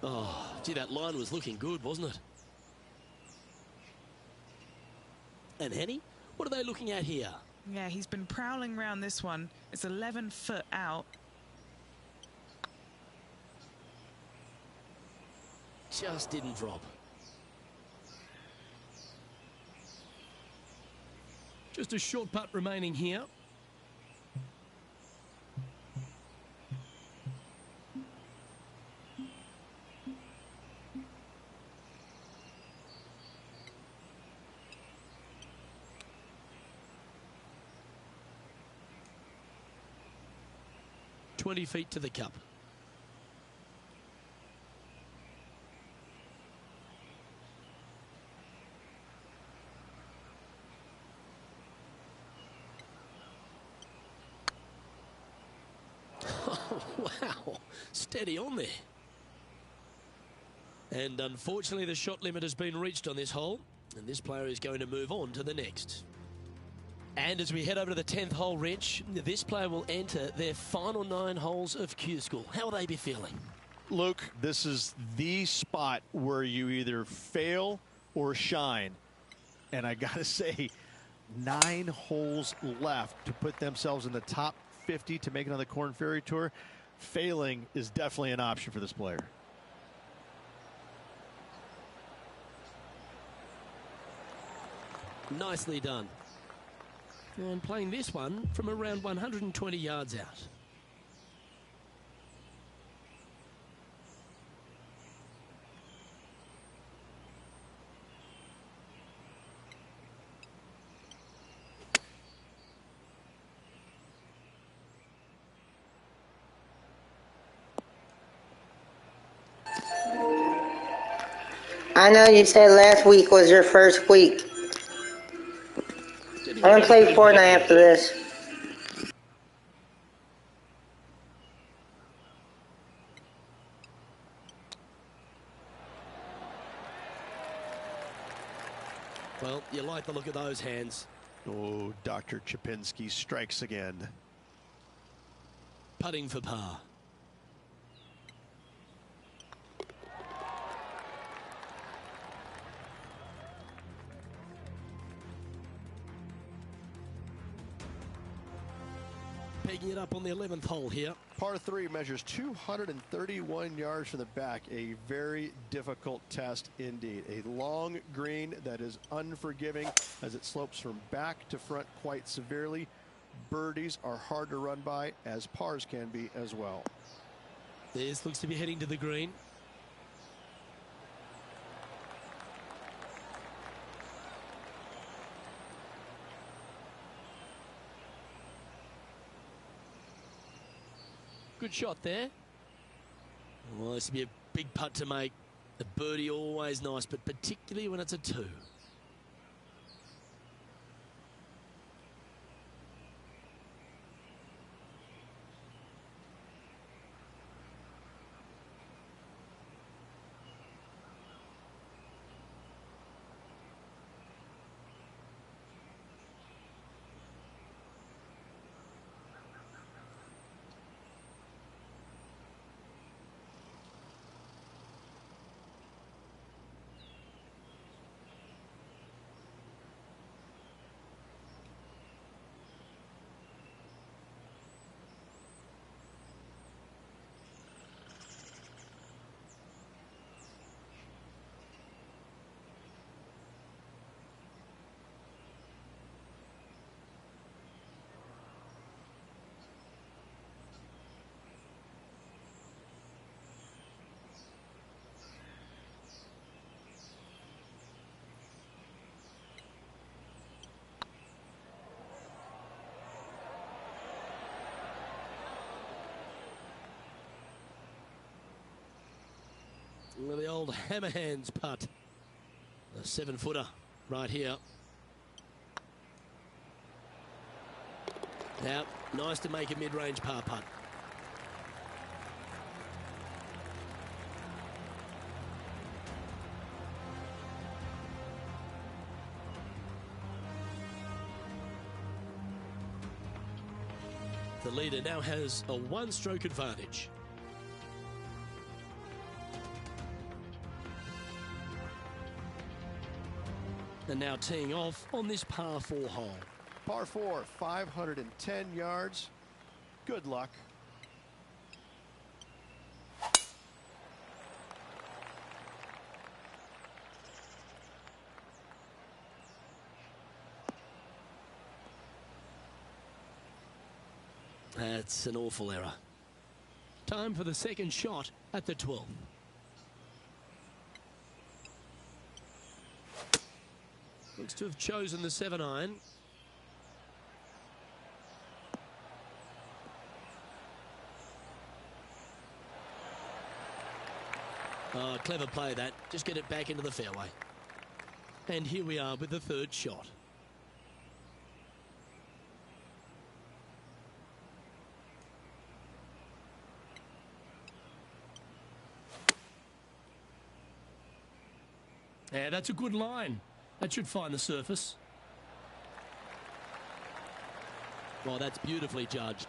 Oh, gee, that line was looking good, wasn't it? And Henny, what are they looking at here? Yeah, he's been prowling around this one. It's 11 foot out. Just didn't drop. Just a short putt remaining here. .20 feet to the cup. Oh, wow. Steady on there. And unfortunately, the shot limit has been reached on this hole, and this player is going to move on to the next. And as we head over to the 10th hole, Rich, this player will enter their final 9 holes of Q School. How will they be feeling? Luke, this is the spot where you either fail or shine. And I got to say, 9 holes left to put themselves in the top 50 to make it on the Korn Ferry Tour. Failing is definitely an option for this player. Nicely done. And playing this one from around 120 yards out. I know you said last week was your first week. I'm going to play Fortnite after this. Well, you like the look of those hands. Oh, Dr. Chapinski strikes again. Putting for par. Pegging it up on the 11th hole here. Par 3 measures 231 yards from the back. A very difficult test indeed. A long green that is unforgiving as it slopes from back to front quite severely. Birdies are hard to run by, as pars can be as well. This looks to be heading to the green. Good shot there. Well, this will be a big putt to make. The birdie always nice, but particularly when it's a 2. Well, the old hammer hands putt. A 7-footer right here. Now, nice to make a mid-range par putt. The leader now has a one-stroke advantage. And now teeing off on this par 4 hole. Par 4, 510 yards. Good luck. That's an awful error. Time for the second shot at the 12th. Looks to have chosen the 7-iron. Oh, clever play that. Just get it back into the fairway. And here we are with the third shot. Yeah, that's a good line. That should find the surface. Oh, that's beautifully judged.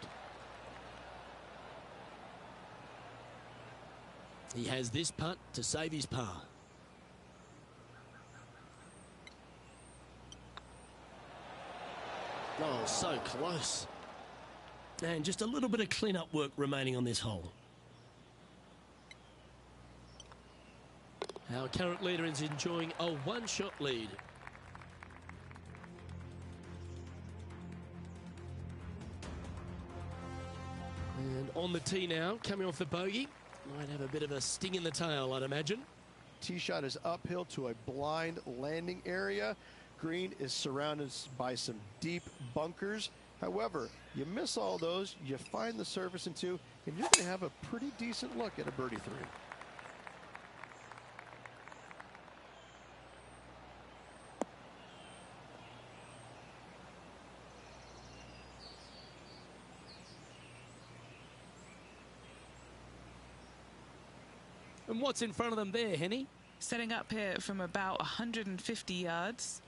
He has this putt to save his par. Oh, so close. And just a little bit of clean-up work remaining on this hole. Our current leader is enjoying a one-shot lead. And on the tee now, coming off the bogey. Might have a bit of a sting in the tail, I'd imagine. Tee shot is uphill to a blind landing area. Green is surrounded by some deep bunkers. However, you miss all those, you find the surface in 2, and you're going to have a pretty decent look at a birdie 3. And what's in front of them there, Henny? Setting up here from about 150 yards.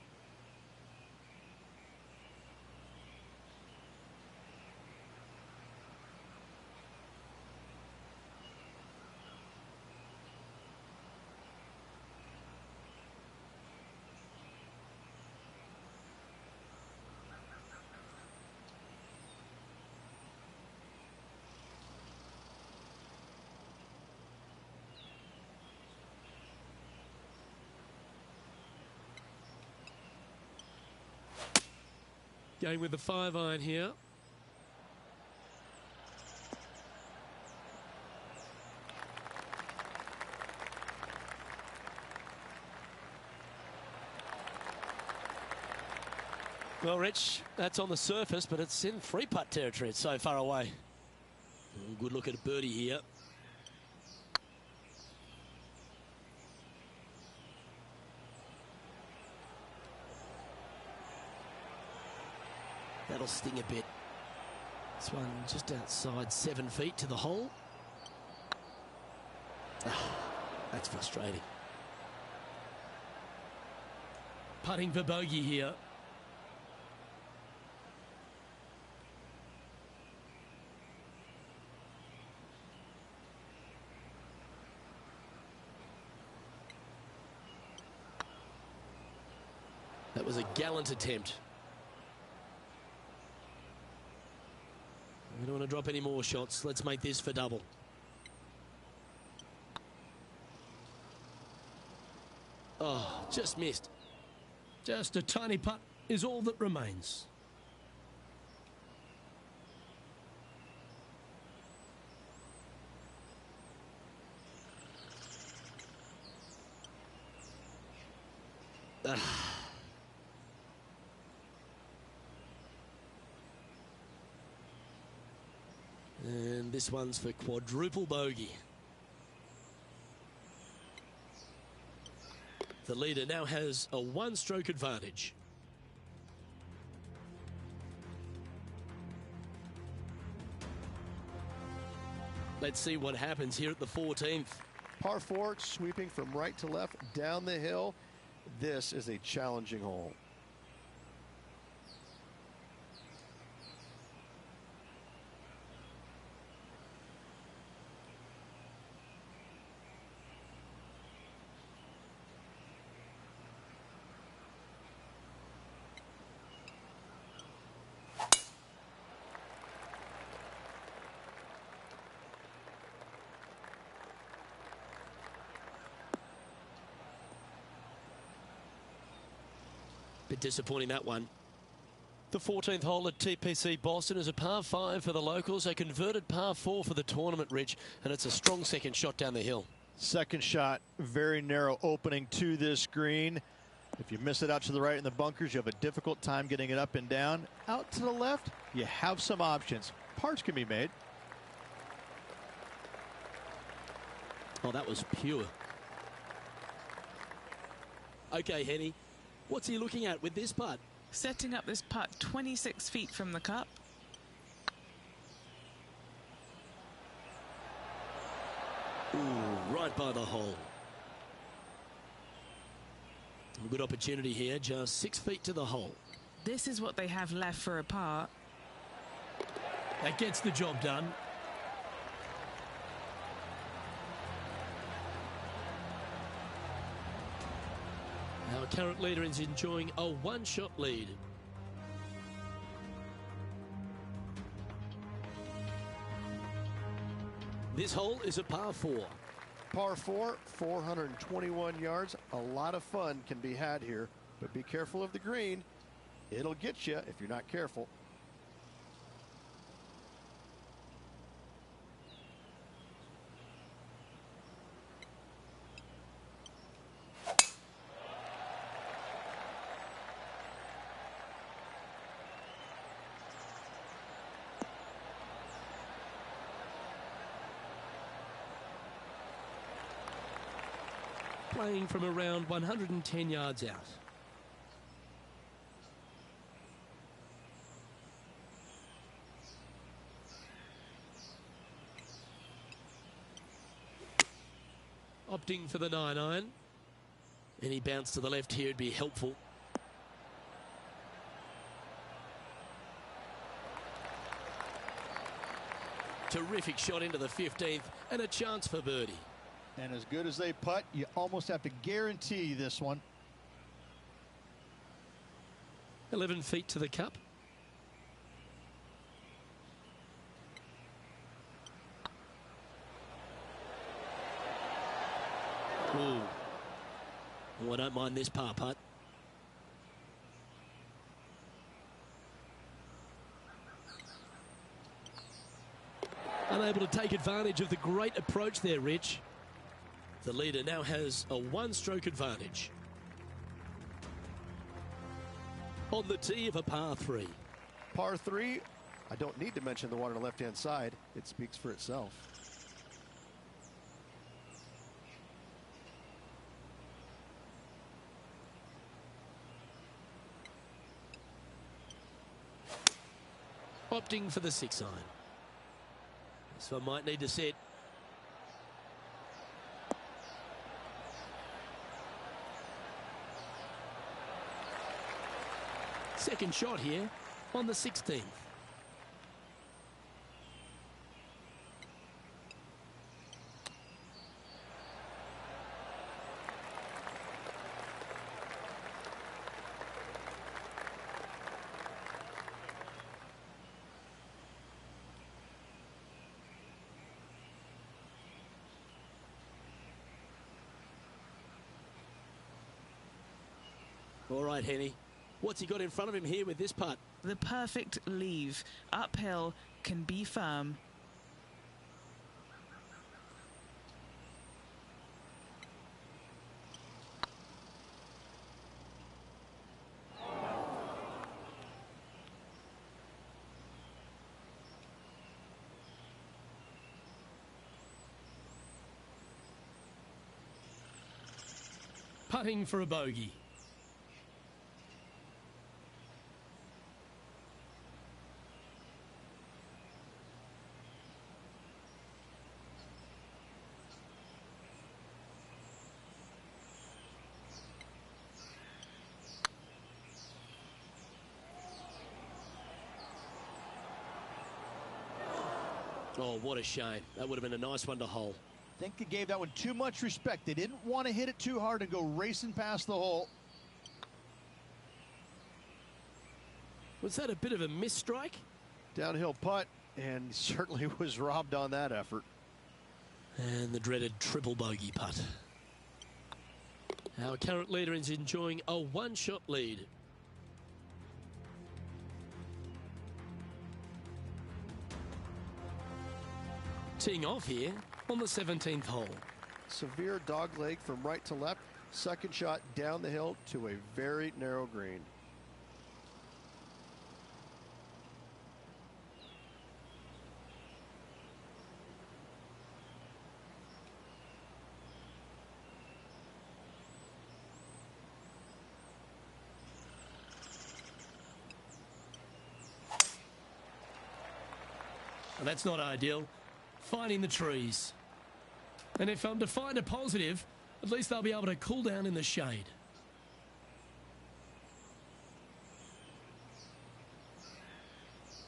Going with the 5-iron here. Well, Rich, that's on the surface, but it's in 3-putt territory. It's so far away. Good look at a birdie here. That'll sting a bit. This one just outside 7 feet to the hole. That's frustrating. Putting for bogey here. That was a gallant attempt. We don't want to drop any more shots. Let's make this for double. Oh, just missed. Just a tiny putt is all that remains. And this one's for quadruple bogey. The leader now has a one-stroke advantage. Let's see what happens here at the 14th. Par 4, sweeping from right to left down the hill. This is a challenging hole. Bit disappointing, that one. The 14th hole at TPC Boston is a par 5 for the locals, a converted par 4 for the tournament, Rich, and it's a strong second shot down the hill. Second shot, very narrow opening to this green. If you miss it out to the right in the bunkers, you have a difficult time getting it up and down. Out to the left, you have some options. Pars can be made. Oh, that was pure. Okay, Henny, what's he looking at with this putt? Setting up this putt 26 feet from the cup. Ooh, right by the hole. A good opportunity here, just 6 feet to the hole. This is what they have left for a par. That gets the job done. Our current leader is enjoying a one-shot lead. This hole is a par 4. Par 4, 421 yards. A lot of fun can be had here, but be careful of the green. It'll get you if you're not careful. Playing from around 110 yards out. Opting for the 9-iron. Any bounce to the left here would be helpful. Terrific shot into the 15th and a chance for birdie. And as good as they putt, you almost have to guarantee this one. 11 feet to the cup. Ooh. Oh, I don't mind this par putt. Unable to take advantage of the great approach there, Rich. The leader now has a one-stroke advantage. On the tee of a par 3. Par 3, I don't need to mention the one on the left-hand side. It speaks for itself. Opting for the 6-iron. This one might need to set. Second shot here on the 16th. All right, Henny. What's he got in front of him here with this putt? The perfect leave. Uphill, can be firm. Putting for a bogey. Oh, what a shame. That would have been a nice one to hole. I think they gave that one too much respect. They didn't want to hit it too hard and go racing past the hole. Was that a bit of a miss strike? Downhill putt, and certainly was robbed on that effort. And the dreaded triple bogey putt. Our current leader is enjoying a one-shot lead. Teeing off here on the 17th hole. Severe dog leg from right to left. Second shot down the hill to a very narrow green. Well, that's not ideal. Finding the trees. And if I'm to find a positive, at least they'll be able to cool down in the shade.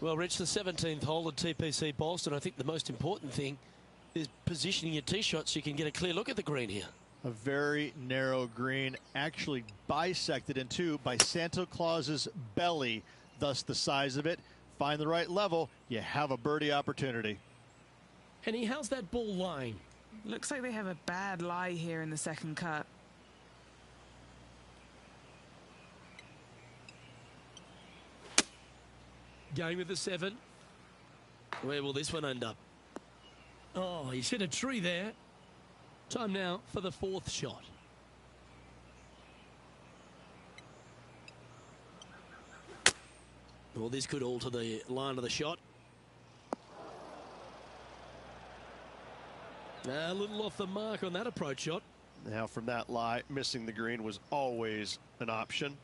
Well, Rich, the 17th hole at TPC Boston, I think the most important thing is positioning your tee shot so you can get a clear look at the green here. A very narrow green, actually bisected in two by Santa Claus's belly, thus the size of it. Find the right level, you have a birdie opportunity. Henny, how's that ball lying? Looks like they have a bad lie here in the second cut. Going with the 7. Where will this one end up? Oh, he's hit a tree there. Time now for the 4th shot. Well, this could alter the line of the shot. A little off the mark on that approach shot. Now from that lie, missing the green was always an option.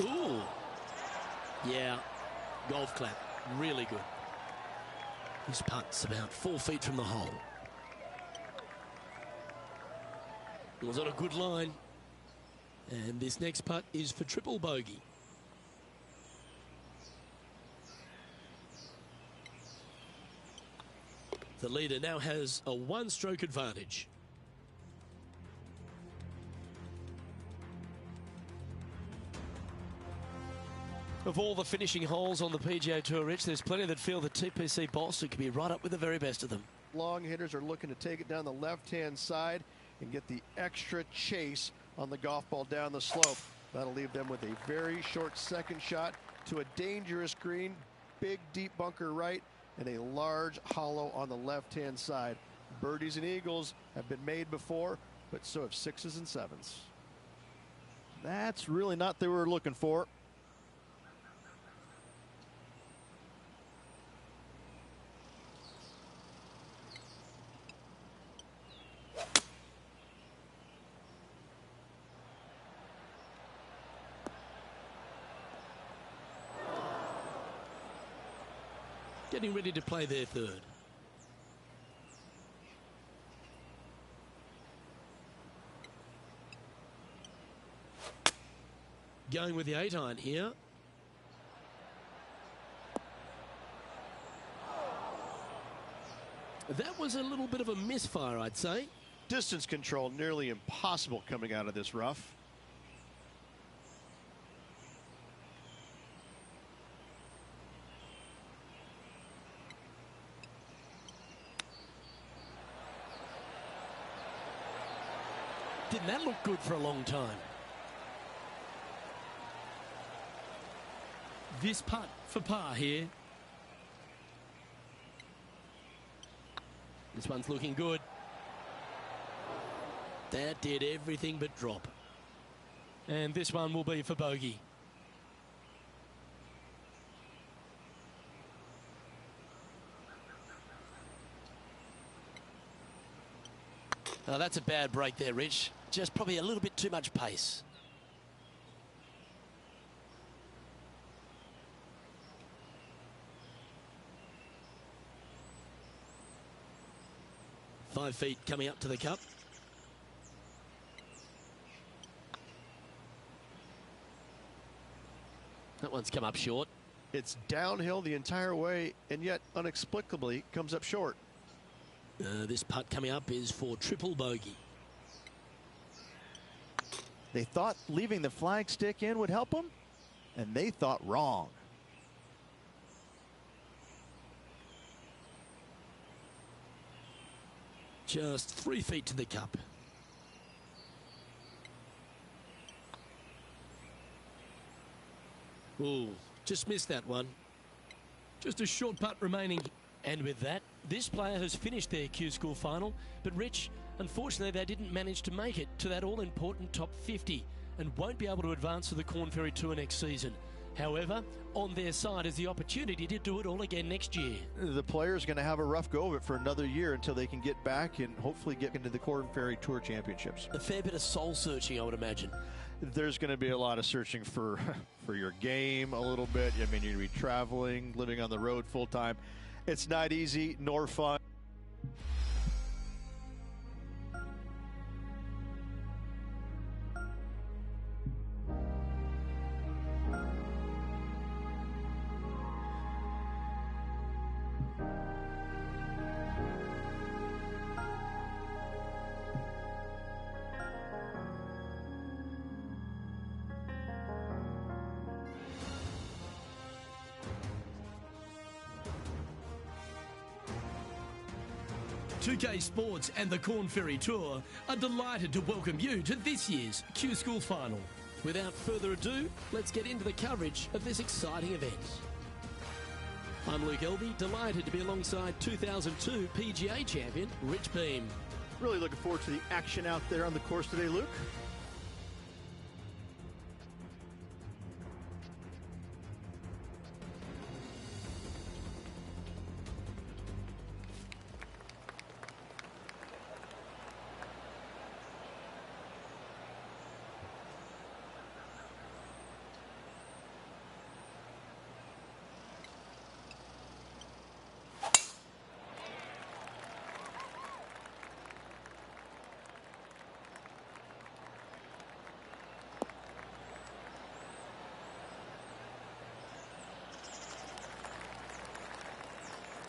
Ooh. Yeah, golf clap. Really good. His putt's about 4 feet from the hole. It was on a good line. And this next putt is for triple bogey. The leader now has a 1-stroke advantage. Of all the finishing holes on the PGA Tour, Rich, there's plenty that feel that TPC Boston could be right up with the very best of them. Long hitters are looking to take it down the left-hand side and get the extra chase on the golf ball down the slope. That'll leave them with a very short second shot to a dangerous green, big deep bunker right, and a large hollow on the left-hand side. Birdies and eagles have been made before, but so have 6s and 7s. That's really not what they were looking for. Getting ready to play their 3rd. Going with the 8-iron here. That was a little bit of a misfire, I'd say. Distance control nearly impossible coming out of this rough. Didn't that look good for a long time? This putt for par here. This one's looking good. That did everything but drop. And this one will be for bogey. Oh, that's a bad break there, Rich. Just probably a little bit too much pace. Five feet coming up to the cup. That one's come up short. It's downhill the entire way, and yet inexplicably comes up short. This putt coming up is for triple bogey. They thought leaving the flagstick in would help them, and they thought wrong. Just 3 feet to the cup. Ooh, just missed that one. Just a short putt remaining. And with that, this player has finished their Q School final. But Rich, unfortunately, they didn't manage to make it to that all-important top 50 and won't be able to advance to the Corn Ferry Tour next season. However, on their side is the opportunity to do it all again next year. The player's going to have a rough go of it for another year until they can get back and hopefully get into the Corn Ferry Tour Championships. A fair bit of soul searching, I would imagine. There's going to be a lot of searching for your game a little bit. I mean, you're going to be traveling, living on the road full time. It's not easy nor fun. UK Sports and the Corn Ferry Tour are delighted to welcome you to this year's Q School Final. Without further ado, let's get into the coverage of this exciting event. I'm Luke Elvey, delighted to be alongside 2002 PGA champion Rich Beam. Really looking forward to the action out there on the course today, Luke.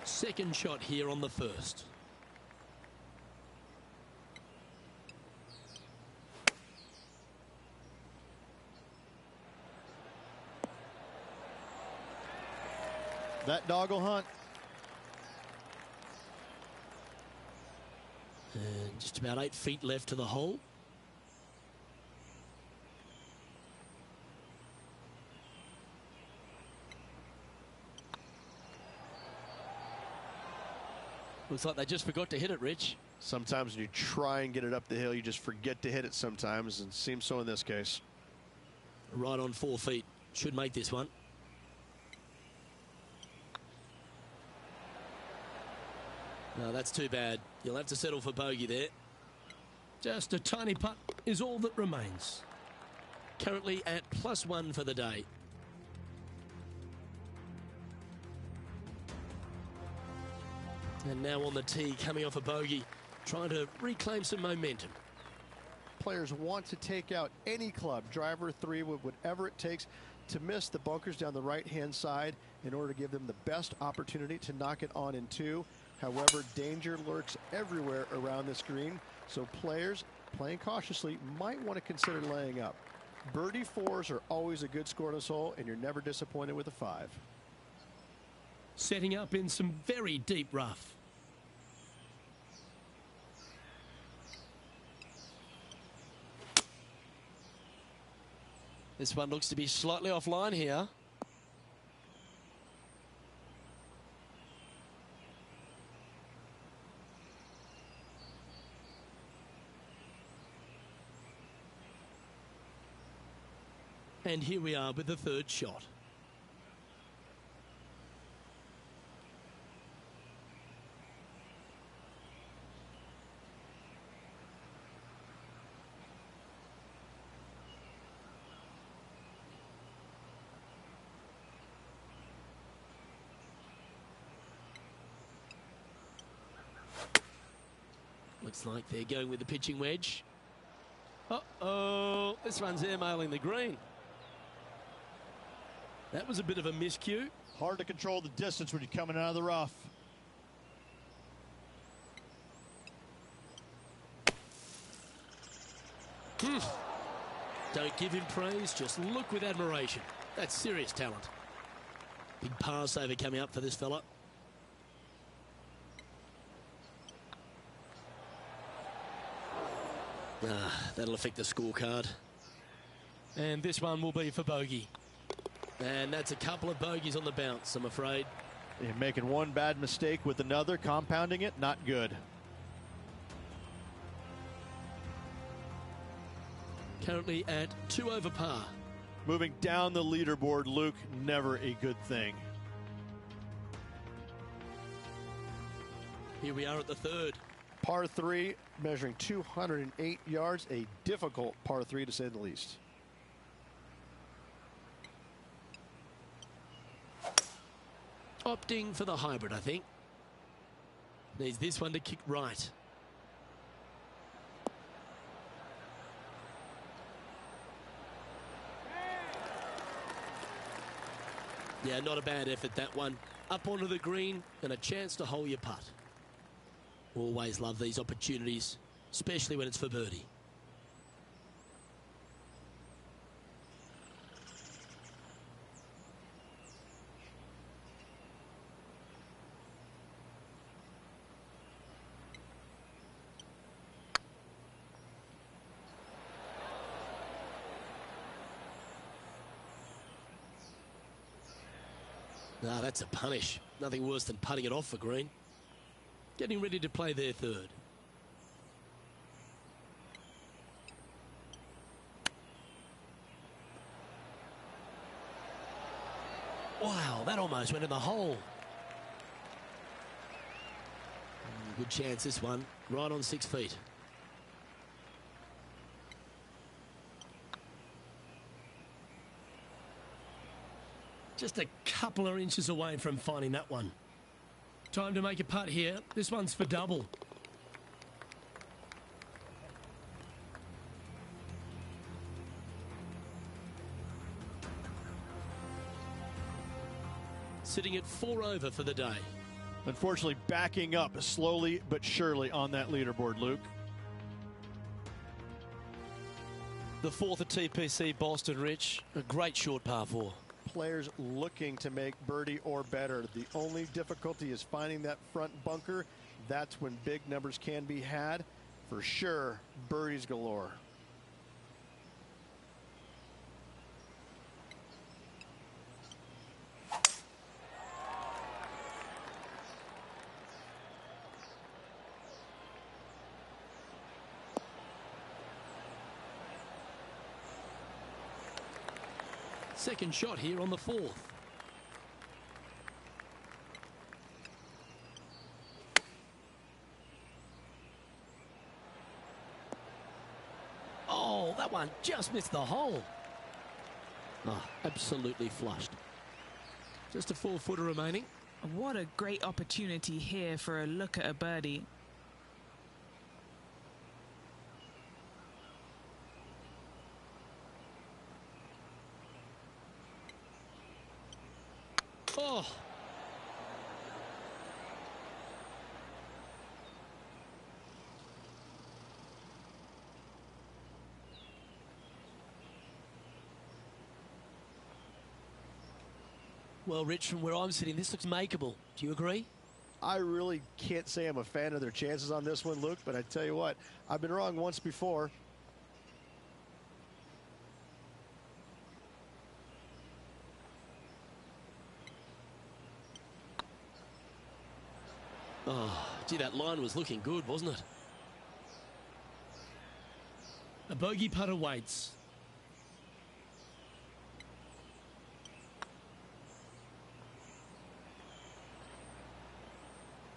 Second shot here on the first. That dog will hunt. And just about 8 feet left to the hole. Looks like they just forgot to hit it, Rich. Sometimes when you try and get it up the hill, you just forget to hit it sometimes, and it seems so in this case. Right on 4 feet. Should make this one. No, that's too bad. You'll have to settle for bogey there. Just a tiny putt is all that remains. Currently at +1 for the day. And now on the tee, coming off a bogey, trying to reclaim some momentum. Players want to take out any club, driver, three, whatever it takes, to miss the bunkers down the right-hand side in order to give them the best opportunity to knock it on in two. However, danger lurks everywhere around this green, so players playing cautiously might want to consider laying up. Birdie fours are always a good score on this hole, and you're never disappointed with a 5. Setting up in some very deep rough. This one looks to be slightly offline here. And here we are with the third shot. Looks like they're going with the pitching wedge. Uh-oh, this one's airmailing the green. That was a bit of a miscue. Hard to control the distance when you're coming out of the rough. Don't give him praise, just look with admiration. That's serious talent. Big pass over coming up for this fella. That'll affect the scorecard. And this one will be for bogey. And that's a couple of bogeys on the bounce, I'm afraid. You're making one bad mistake with another, compounding it, not good. Currently at 2 over par. Moving down the leaderboard, Luke, never a good thing. Here we are at the third. Par 3, measuring 208 yards, a difficult par 3 to say the least. Opting for the hybrid, I think. Needs this one to kick right. Yeah, not a bad effort, that one. Up onto the green and a chance to hole your putt. Always love these opportunities, especially when it's for birdie. Ah, that's a punish. Nothing worse than putting it off for green. Getting ready to play their third. Wow, that almost went in the hole. Good chance this one. Right on 6 feet. Just a couple of inches away from finding that one. Time to make a putt here. This one's for double. Sitting at 4 over for the day. Unfortunately, backing up slowly but surely on that leaderboard, Luke. The fourth at TPC Boston, Rich. A great short par 4. Players looking to make birdie or better. The only difficulty is finding that front bunker. That's when big numbers can be had. For sure, birdies galore. Second shot here on the fourth. Oh, that one just missed the hole. Oh, absolutely flushed. Just a 4-footer remaining. What a great opportunity here for a look at a birdie. Oh. Well, Rich, from where I'm sitting, this looks makeable. Do you agree? I really can't say I'm a fan of their chances on this one, Luke, but I tell you what, I've been wrong once before. Oh, gee, that line was looking good, wasn't it? A bogey putt awaits.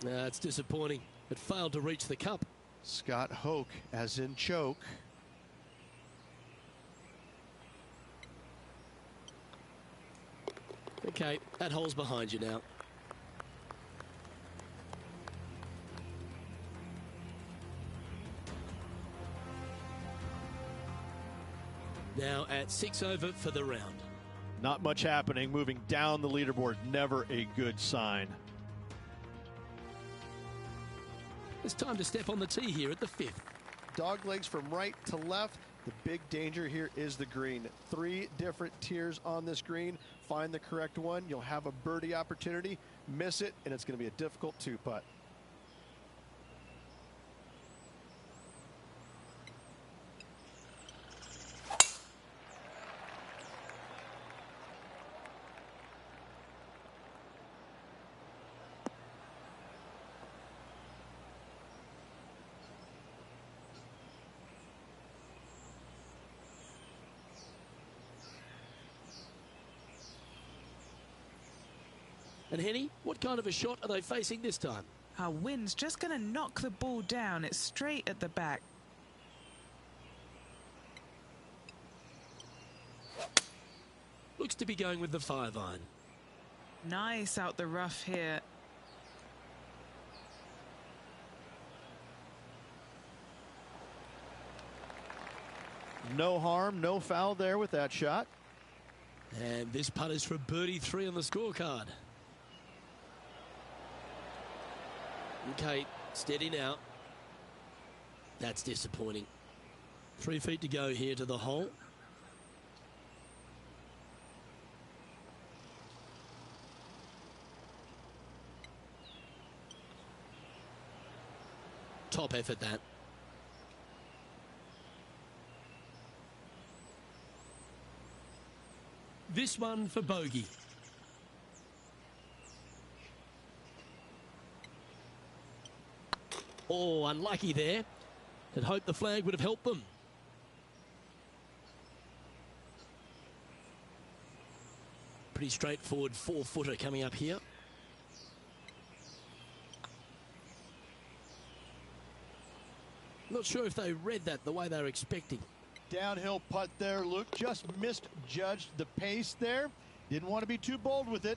It's disappointing. It failed to reach the cup. Scott Hoke, as in choke. Okay, that hole's behind you now. Now at 6 over for the round. Not much happening. Moving down the leaderboard, never a good sign. It's time to step on the tee here at the 5th. Dog legs from right to left. The big danger here is the green. 3 different tiers on this green. Find the correct one. You'll have a birdie opportunity. Miss it, and it's going to be a difficult 2-putt. And Henny, what kind of a shot are they facing this time? Our wind's just going to knock the ball down. It's straight at the back. Looks to be going with the 5-iron. Nice out the rough here. No harm, no foul there with that shot. And this putt is for birdie 3 on the scorecard. Okay, steady now. That's disappointing. 3 feet to go here to the hole. Top effort, that. This one for bogey. Oh, unlucky there. Had hoped the flag would have helped them. Pretty straightforward 4-footer coming up here. Not sure if they read that the way they were expecting. Downhill putt there, Luke. Just misjudged the pace there. Didn't want to be too bold with it.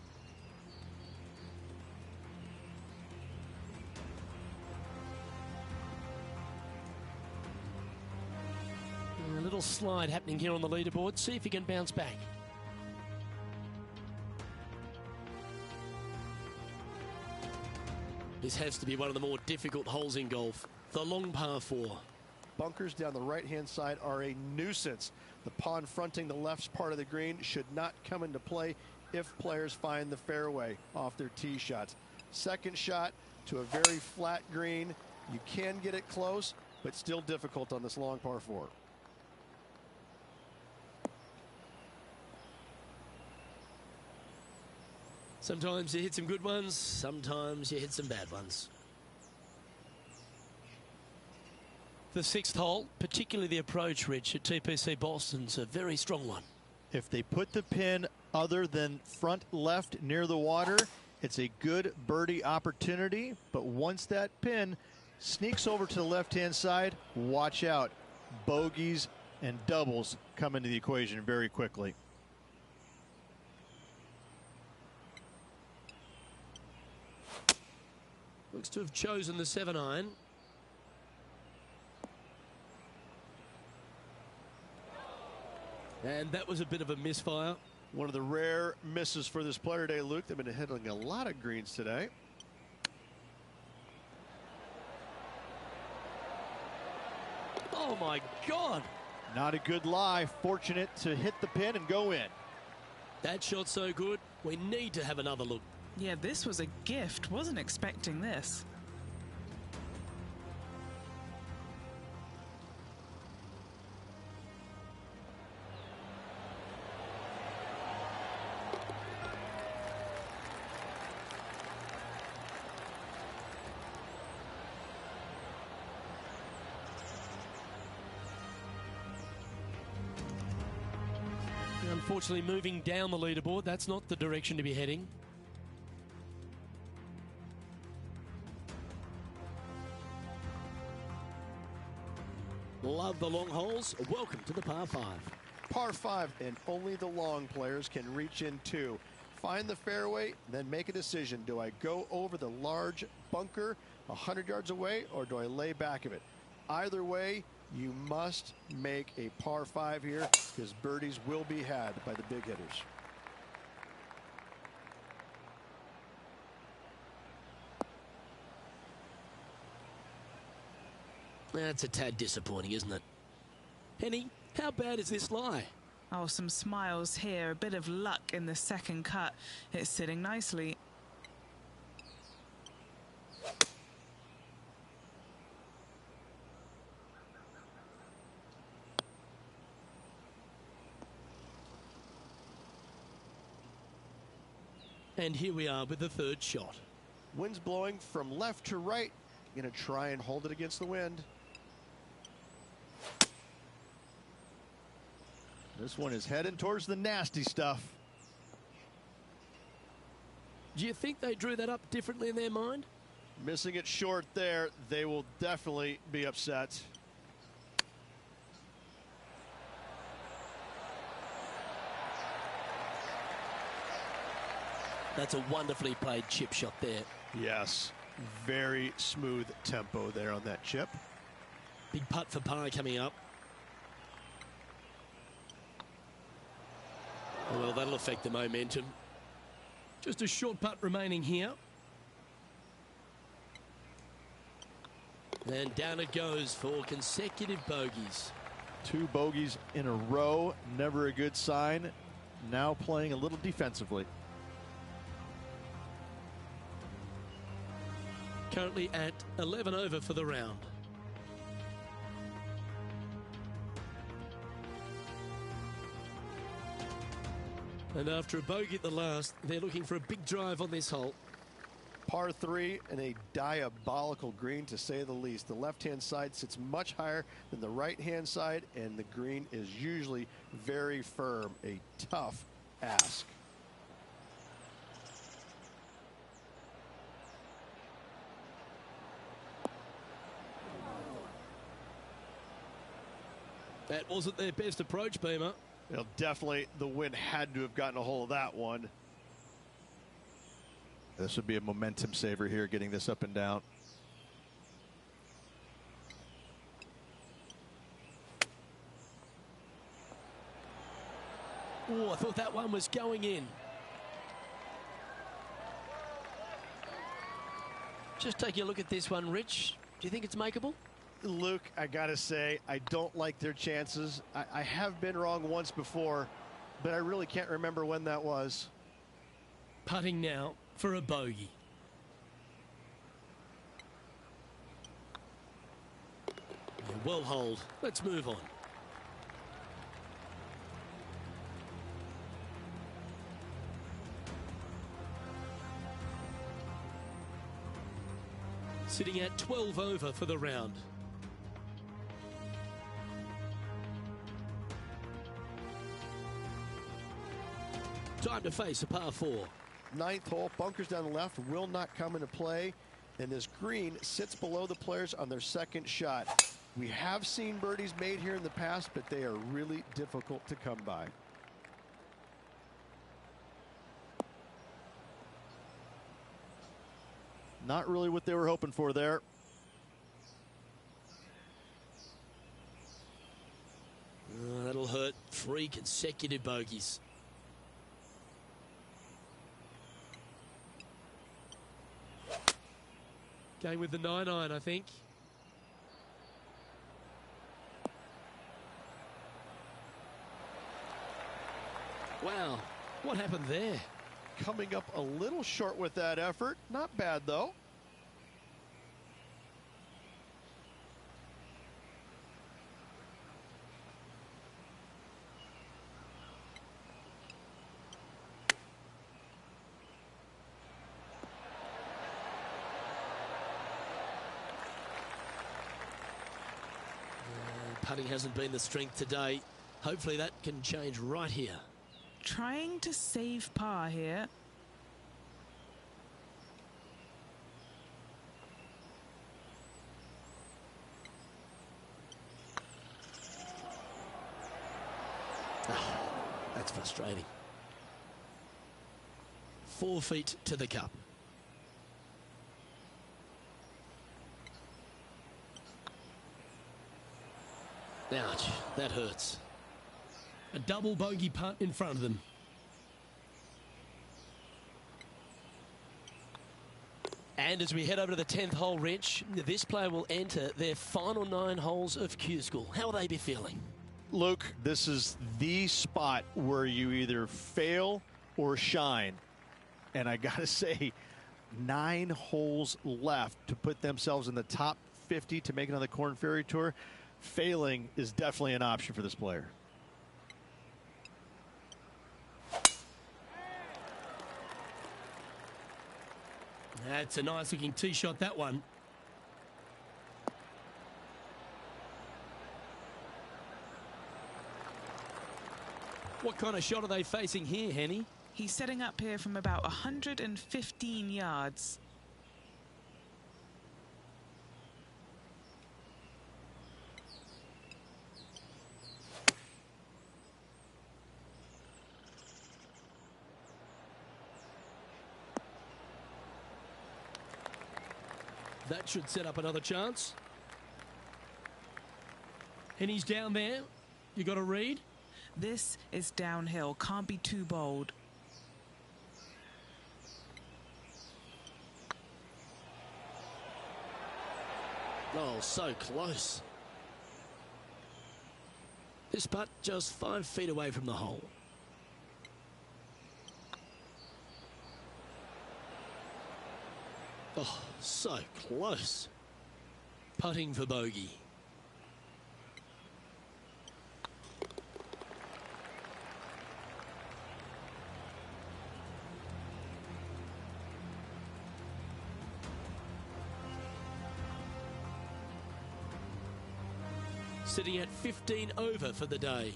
A little slide happening here on the leaderboard. See if he can bounce back. This has to be one of the more difficult holes in golf. The long par 4. Bunkers down the right-hand side are a nuisance. The pond fronting the left part of the green should not come into play if players find the fairway off their tee shots. Second shot to a very flat green. You can get it close, but still difficult on this long par 4. Sometimes you hit some good ones, sometimes you hit some bad ones. The 6th hole, particularly the approach, Rich, at TPC Boston's a very strong one. If they put the pin other than front left near the water, it's a good birdie opportunity. But once that pin sneaks over to the left-hand side, watch out. Bogeys and doubles come into the equation very quickly. Looks to have chosen the 7-iron. And that was a bit of a misfire. One of the rare misses for this player today, Luke. They've been hitting a lot of greens today. Oh, my God. Not a good lie. Fortunate to hit the pin and go in. That shot's so good, we need to have another look. Yeah, this was a gift. Wasn't expecting this. Unfortunately, moving down the leaderboard, that's not the direction to be heading. Love the long holes. Welcome to the par 5. Par 5, and only the long players can reach in two. Find the fairway, then make a decision. Do I go over the large bunker 100 yards away, or do I lay back of it? Either way, you must make a par 5 here, because birdies will be had by the big hitters. That's a tad disappointing, isn't it? Henny, how bad is this lie? Oh, some smiles here. A bit of luck in the second cut. It's sitting nicely. And here we are with the 3rd shot. Wind's blowing from left to right. Going to try and hold it against the wind. This one is heading towards the nasty stuff. Do you think they drew that up differently in their mind? Missing it short there, they will definitely be upset. That's a wonderfully played chip shot there. Yes, very smooth tempo there on that chip. Big putt for par coming up. Well, that'll affect the momentum. Just a short putt remaining here. And down it goes for consecutive bogeys. 2 bogeys in a row, never a good sign. Now playing a little defensively. Currently at 11 over for the round. And after a bogey at the last, they're looking for a big drive on this hole. Par 3 and a diabolical green, to say the least. The left-hand side sits much higher than the right-hand side, and the green is usually very firm. A tough ask. That wasn't their best approach, Beamer. Well, definitely the wind had to have gotten a hold of that one. This would be a momentum saver here, getting this up and down. Oh, I thought that one was going in. Just taking a look at this one, Rich. Do you think it's makeable? Luke, I gotta say, I don't like their chances. I have been wrong once before, but I really can't remember when that was. Putting now for a bogey. Yeah, well hold. Let's move on. Sitting at 12 over for the round. Time to face a par 4. 9th hole, bunkers down the left will not come into play, and this green sits below the players on their second shot. We have seen birdies made here in the past, but they are really difficult to come by. Not really what they were hoping for there. That'll hurt. 3 consecutive bogeys. Going with the 9-iron, I think. Wow, what happened there? Coming up a little short with that effort. Not bad, though. Putting hasn't been the strength today. Hopefully that can change right here. Trying to save par here. Oh, that's frustrating. 4 feet to the cup. Ouch, that hurts. A double bogey putt in front of them. And as we head over to the 10th hole, Rich, this player will enter their final 9 holes of Q School. How will they be feeling? Luke, this is the spot where you either fail or shine. And I got to say, 9 holes left to put themselves in the top 50 to make it on the Korn Ferry Tour. Failing is definitely an option for this player. That's a nice looking tee shot, that one. What kind of shot are they facing here, Henny? He's setting up here from about 115 yards. That should set up another chance. And he's down there. You got to read. This is downhill. Can't be too bold. Oh, so close. This putt just 5 feet away from the hole. Oh, so close. Putting for bogey. Sitting at 15 over for the day.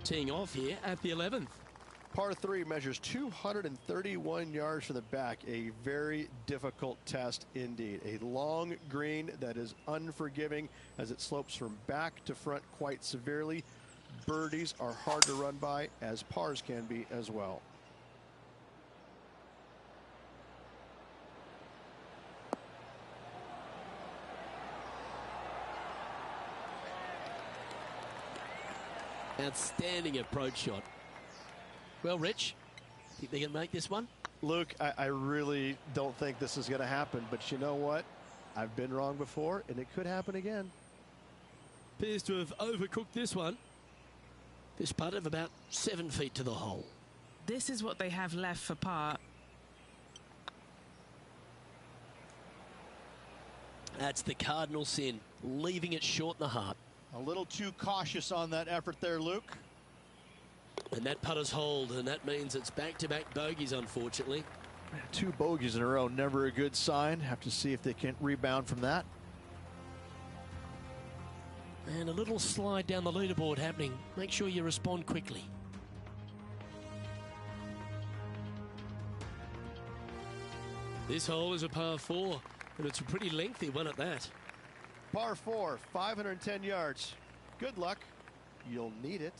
Teeing off here at the 11th. Par 3 measures 231 yards from the back. A very difficult test indeed. A long green that is unforgiving as it slopes from back to front quite severely. Birdies are hard to run by, as pars can be as well. Outstanding approach shot. Well, Rich, think they can make this one? Luke, I really don't think this is going to happen, but you know what? I've been wrong before, and it could happen again. Appears to have overcooked this one. This putt of about 7 feet to the hole. This is what they have left for par. That's the cardinal sin, leaving it short in the heart. A little too cautious on that effort there, Luke. And that putter's hold, and that means it's back-to-back bogeys, unfortunately. 2 bogeys in a row, never a good sign. Have to see if they can rebound from that. And a little slide down the leaderboard happening. Make sure you respond quickly. This hole is a par 4, and it's a pretty lengthy one at that. Par 4, 510 yards. Good luck. You'll need it.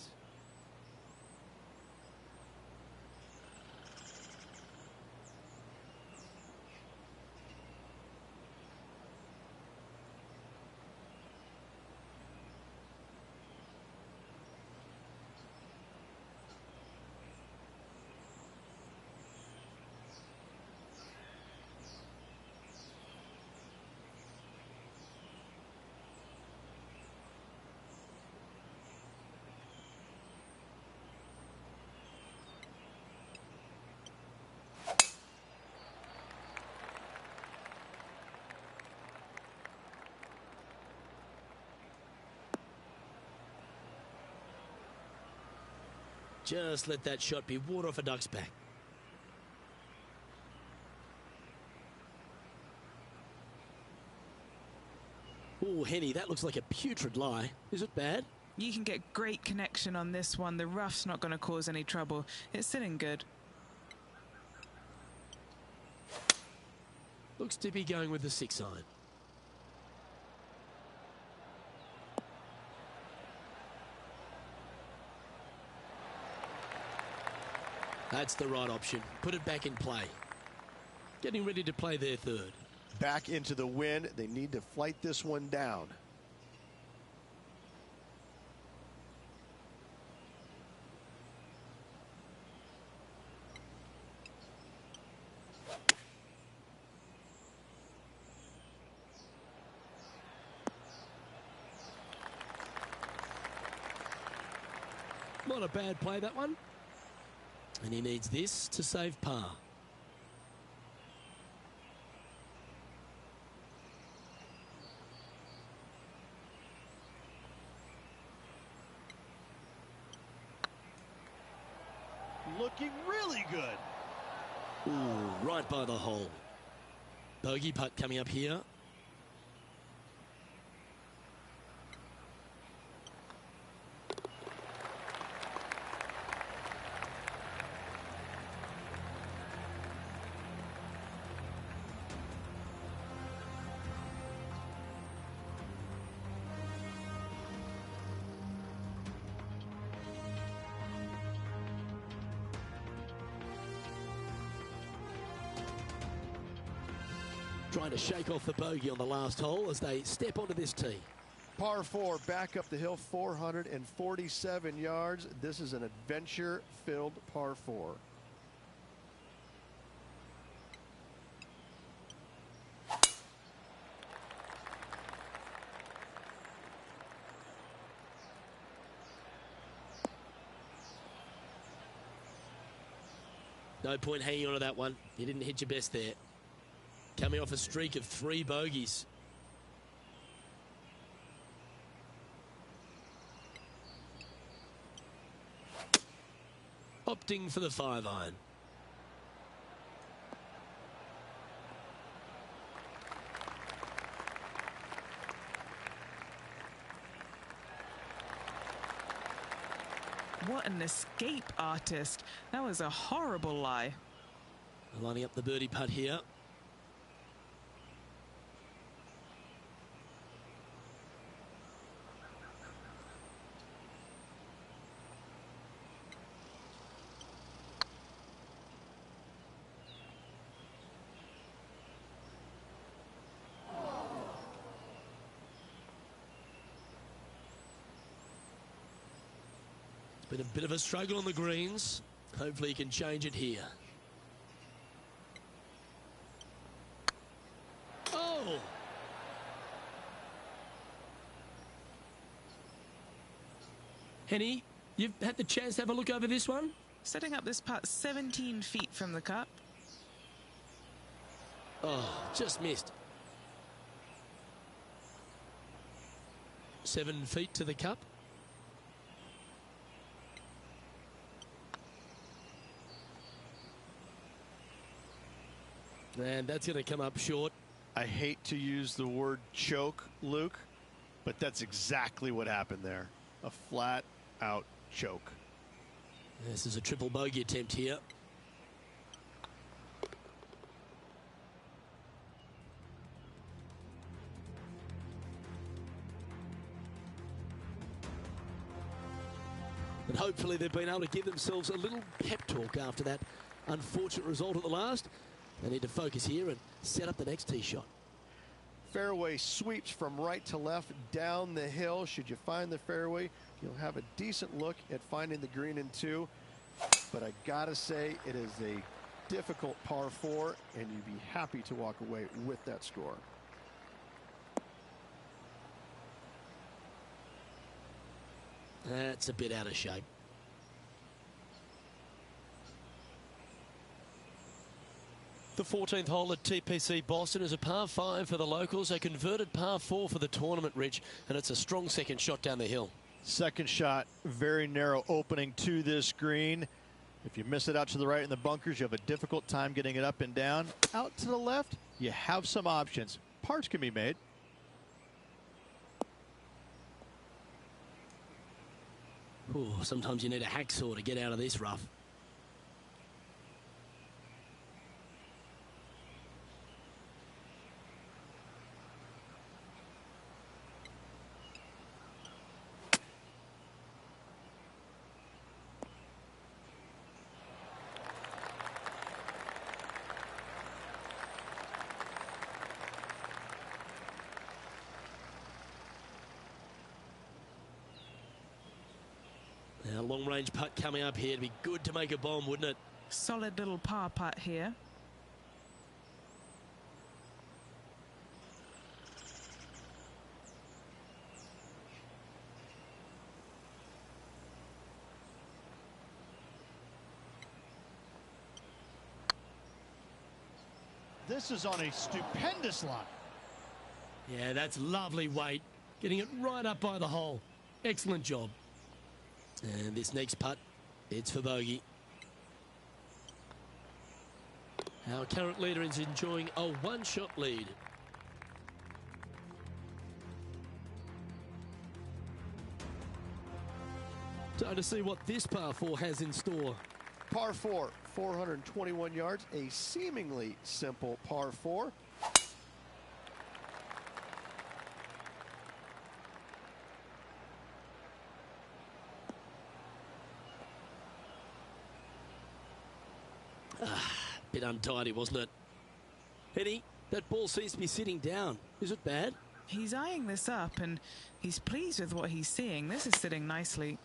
Just let that shot be water off a duck's back. Oh, Henny, that looks like a putrid lie. Is it bad? You can get great connection on this one. The rough's not going to cause any trouble. It's sitting good. Looks to be going with the 6 iron. That's the right option. Put it back in play. Getting ready to play their 3rd. Back into the wind. They need to flight this one down. Not a bad play, that one. And he needs this to save par. Looking really good. Ooh, right by the hole. Bogey putt coming up here. trying to shake off the bogey on the last hole as they step onto this tee. Par 4, back up the hill, 447 yards. This is an adventure-filled par 4. No point hanging on to that one. You didn't hit your best there. Coming off a streak of 3 bogeys. Opting for the 5-iron. What an escape artist. That was a horrible lie. Lining up the birdie putt here. Been a bit of a struggle on the greens. Hopefully he can change it here. Oh! Henny, you've had the chance to have a look over this one? Setting up this putt 17 feet from the cup. Oh, just missed. 7 feet to the cup. And that's going to come up short. I hate to use the word choke, Luke, but that's exactly what happened there. A flat-out choke. This is a triple bogey attempt here. But hopefully they've been able to give themselves a little pep talk after that unfortunate result at the last. They need to focus here and set up the next tee shot. Fairway sweeps from right to left down the hill. Should you find the fairway, you'll have a decent look at finding the green in 2. But I gotta say, it is a difficult par 4, and you'd be happy to walk away with that score. That's a bit out of shape. The 14th hole at TPC Boston is a par 5 for the locals, a converted par 4 for the tournament, Rich, and it's a strong second shot down the hill. Second shot, very narrow opening to this green. If you miss it out to the right in the bunkers, you have a difficult time getting it up and down. Out to the left, you have some options. Pars can be made. Ooh, sometimes you need a hacksaw to get out of this rough. Now, long-range putt coming up here. It'd be good to make a bomb, wouldn't it? Solid little par putt here. This is on a stupendous line. Yeah, that's lovely weight. Getting it right up by the hole. Excellent job. And this next putt, it's for bogey. Our current leader is enjoying a one-shot lead. Time to see what this par 4 has in store. Par 4, 421 yards, a seemingly simple par 4. Bit untidy, wasn't it? Henny, That ball seems to be sitting down. Is it bad? He's eyeing this up and he's pleased with what he's seeing. This is sitting nicely.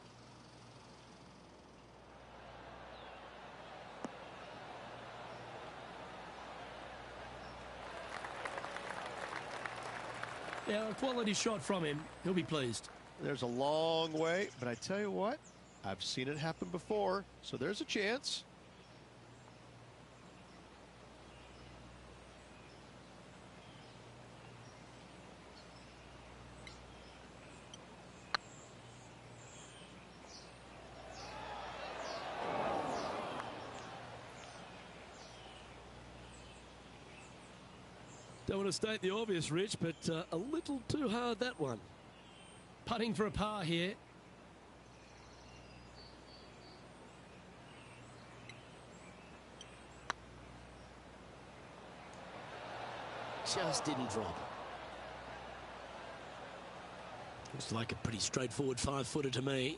Yeah, a quality shot from him. He'll be pleased. There's a long way, but I tell you what, I've seen it happen before, so there's a chance. Don't want to state the obvious, Rich, but a little too hard, that one. Putting for a par here. Just didn't drop. Looks like a pretty straightforward 5-footer to me.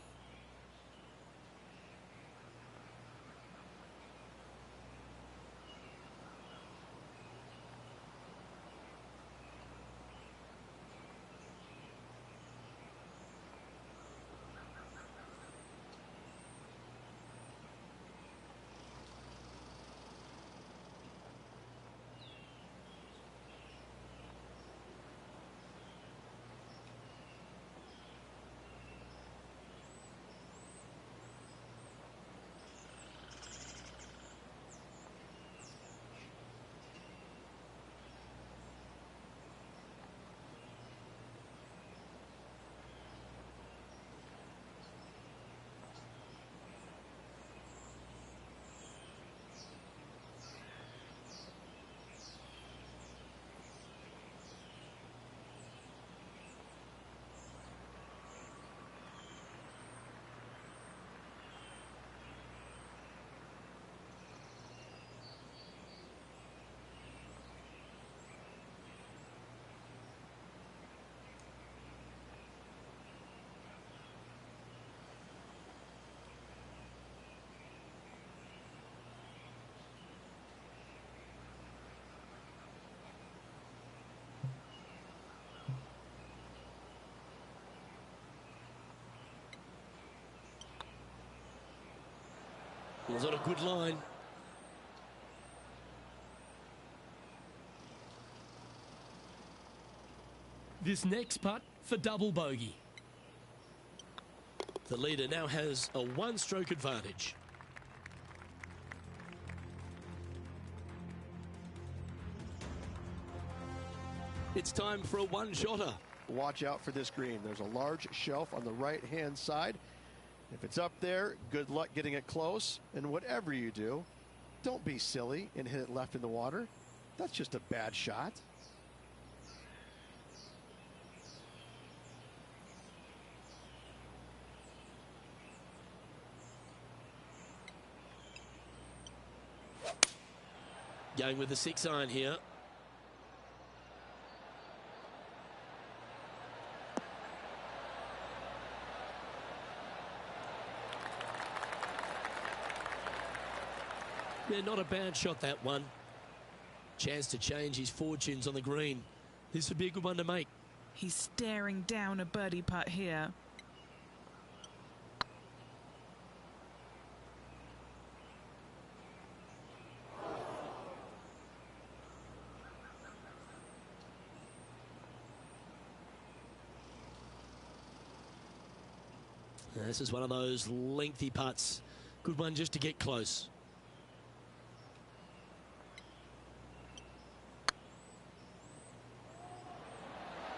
Was on a good line. This next putt for double bogey. The leader now has a one-stroke advantage. It's time for a one-shotter. Watch out for this green. There's a large shelf on the right-hand side. If it's up there, good luck getting it close. And whatever you do, don't be silly and hit it left in the water. That's just a bad shot. Going with the 6-iron here. Yeah, not a bad shot, that one. Chance to change his fortunes on the green. This would be a good one to make. He's staring down a birdie putt here. This is one of those lengthy putts. Good one just to get close.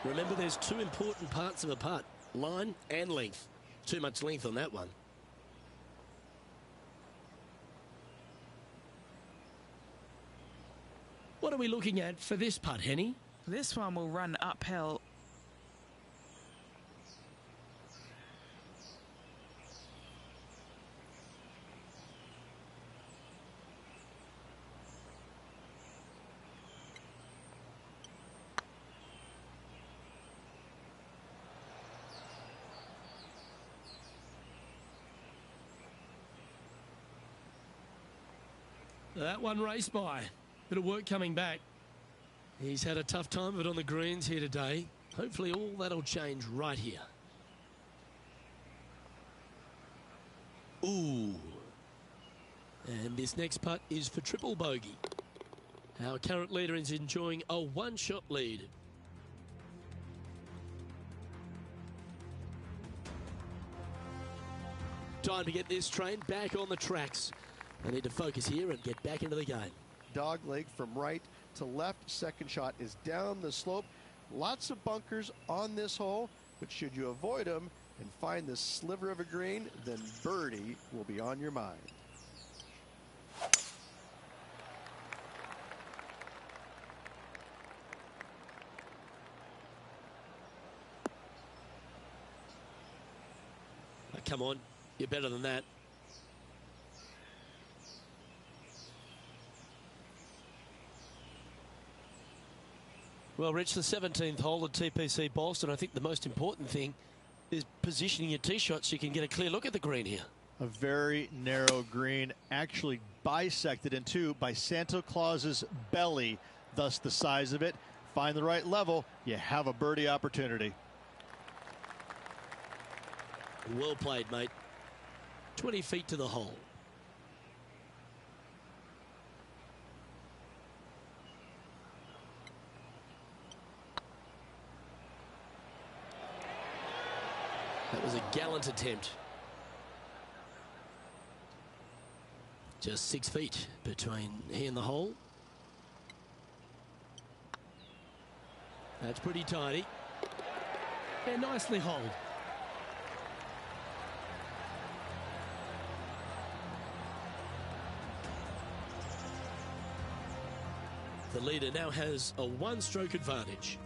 Remember, there's two important parts of a putt: line and length. Too much length on that one. What are we looking at for this putt, Henny? This one will run uphill. That one raced by. Bit of work coming back. He's had a tough time of it on the greens here today. Hopefully all that'll change right here. Ooh. And this next putt is for triple bogey. Our current leader is enjoying a one-shot lead. Time to get this train back on the tracks. I need to focus here and get back into the game. Dog leg from right to left. Second shot is down the slope. Lots of bunkers on this hole, but should you avoid them and find this sliver of a green, then birdie will be on your mind. Oh, come on, you're better than that. Well, Rich, the 17th hole at TPC Boston, I think the most important thing is positioning your tee shot so you can get a clear look at the green here. A very narrow green, actually bisected in two by Santa Claus's belly, thus the size of it. Find the right level, you have a birdie opportunity. Well played, mate. 20 feet to the hole. That was a gallant attempt. Just 6 feet between he and the hole. That's pretty tidy. And nicely holed. The leader now has a one-stroke advantage.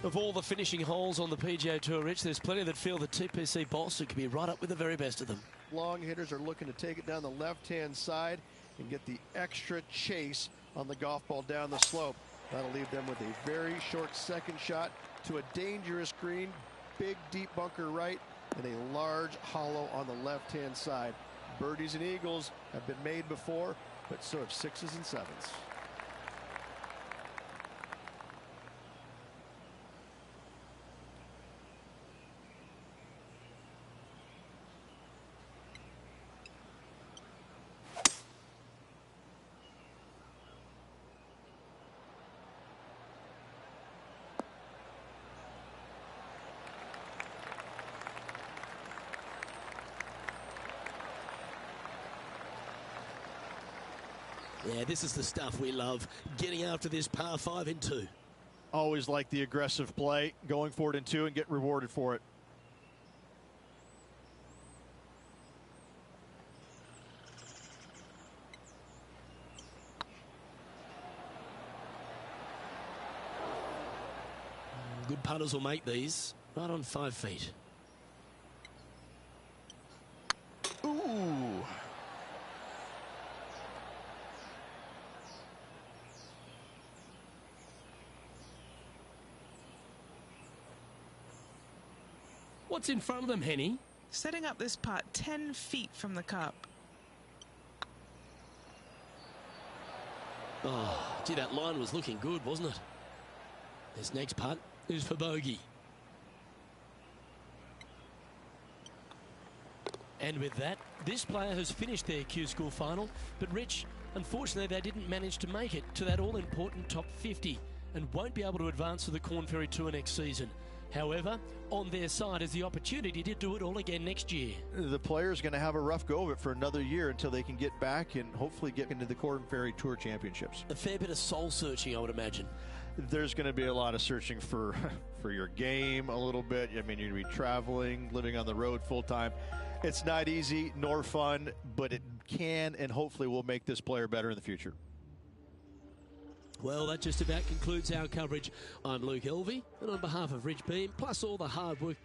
Of all the finishing holes on the PGA Tour, Rich, there's plenty that feel that TPC Boston could be right up with the very best of them. Long hitters are looking to take it down the left-hand side and get the extra chase on the golf ball down the slope. That'll leave them with a very short second shot to a dangerous green, big deep bunker right, and a large hollow on the left-hand side. Birdies and eagles have been made before, but so have sixes and sevens. Yeah, this is the stuff we love, getting after this par 5 in 2. Always like the aggressive play, going for it in 2 and get rewarded for it. Good putters will make these right on 5 feet. Ooh. What's in front of them, Henny? Setting up this putt 10 feet from the cup. Oh, gee, that line was looking good, wasn't it? This next putt is for bogey. And with that, this player has finished their Q School final, but Rich, unfortunately they didn't manage to make it to that all-important top 50 and won't be able to advance to the Corn Ferry Tour next season. However, on their side is the opportunity to do it all again next year. The player's going to have a rough go of it for another year until they can get back and hopefully get into the Corn Ferry Tour Championships. A fair bit of soul searching, I would imagine. There's going to be a lot of searching for your game a little bit. I mean, you're going to be traveling, living on the road full time. It's not easy nor fun, but it can and hopefully will make this player better in the future. Well, that just about concludes our coverage. I'm Luke Elvey, and on behalf of Rich Beam, plus all the hard work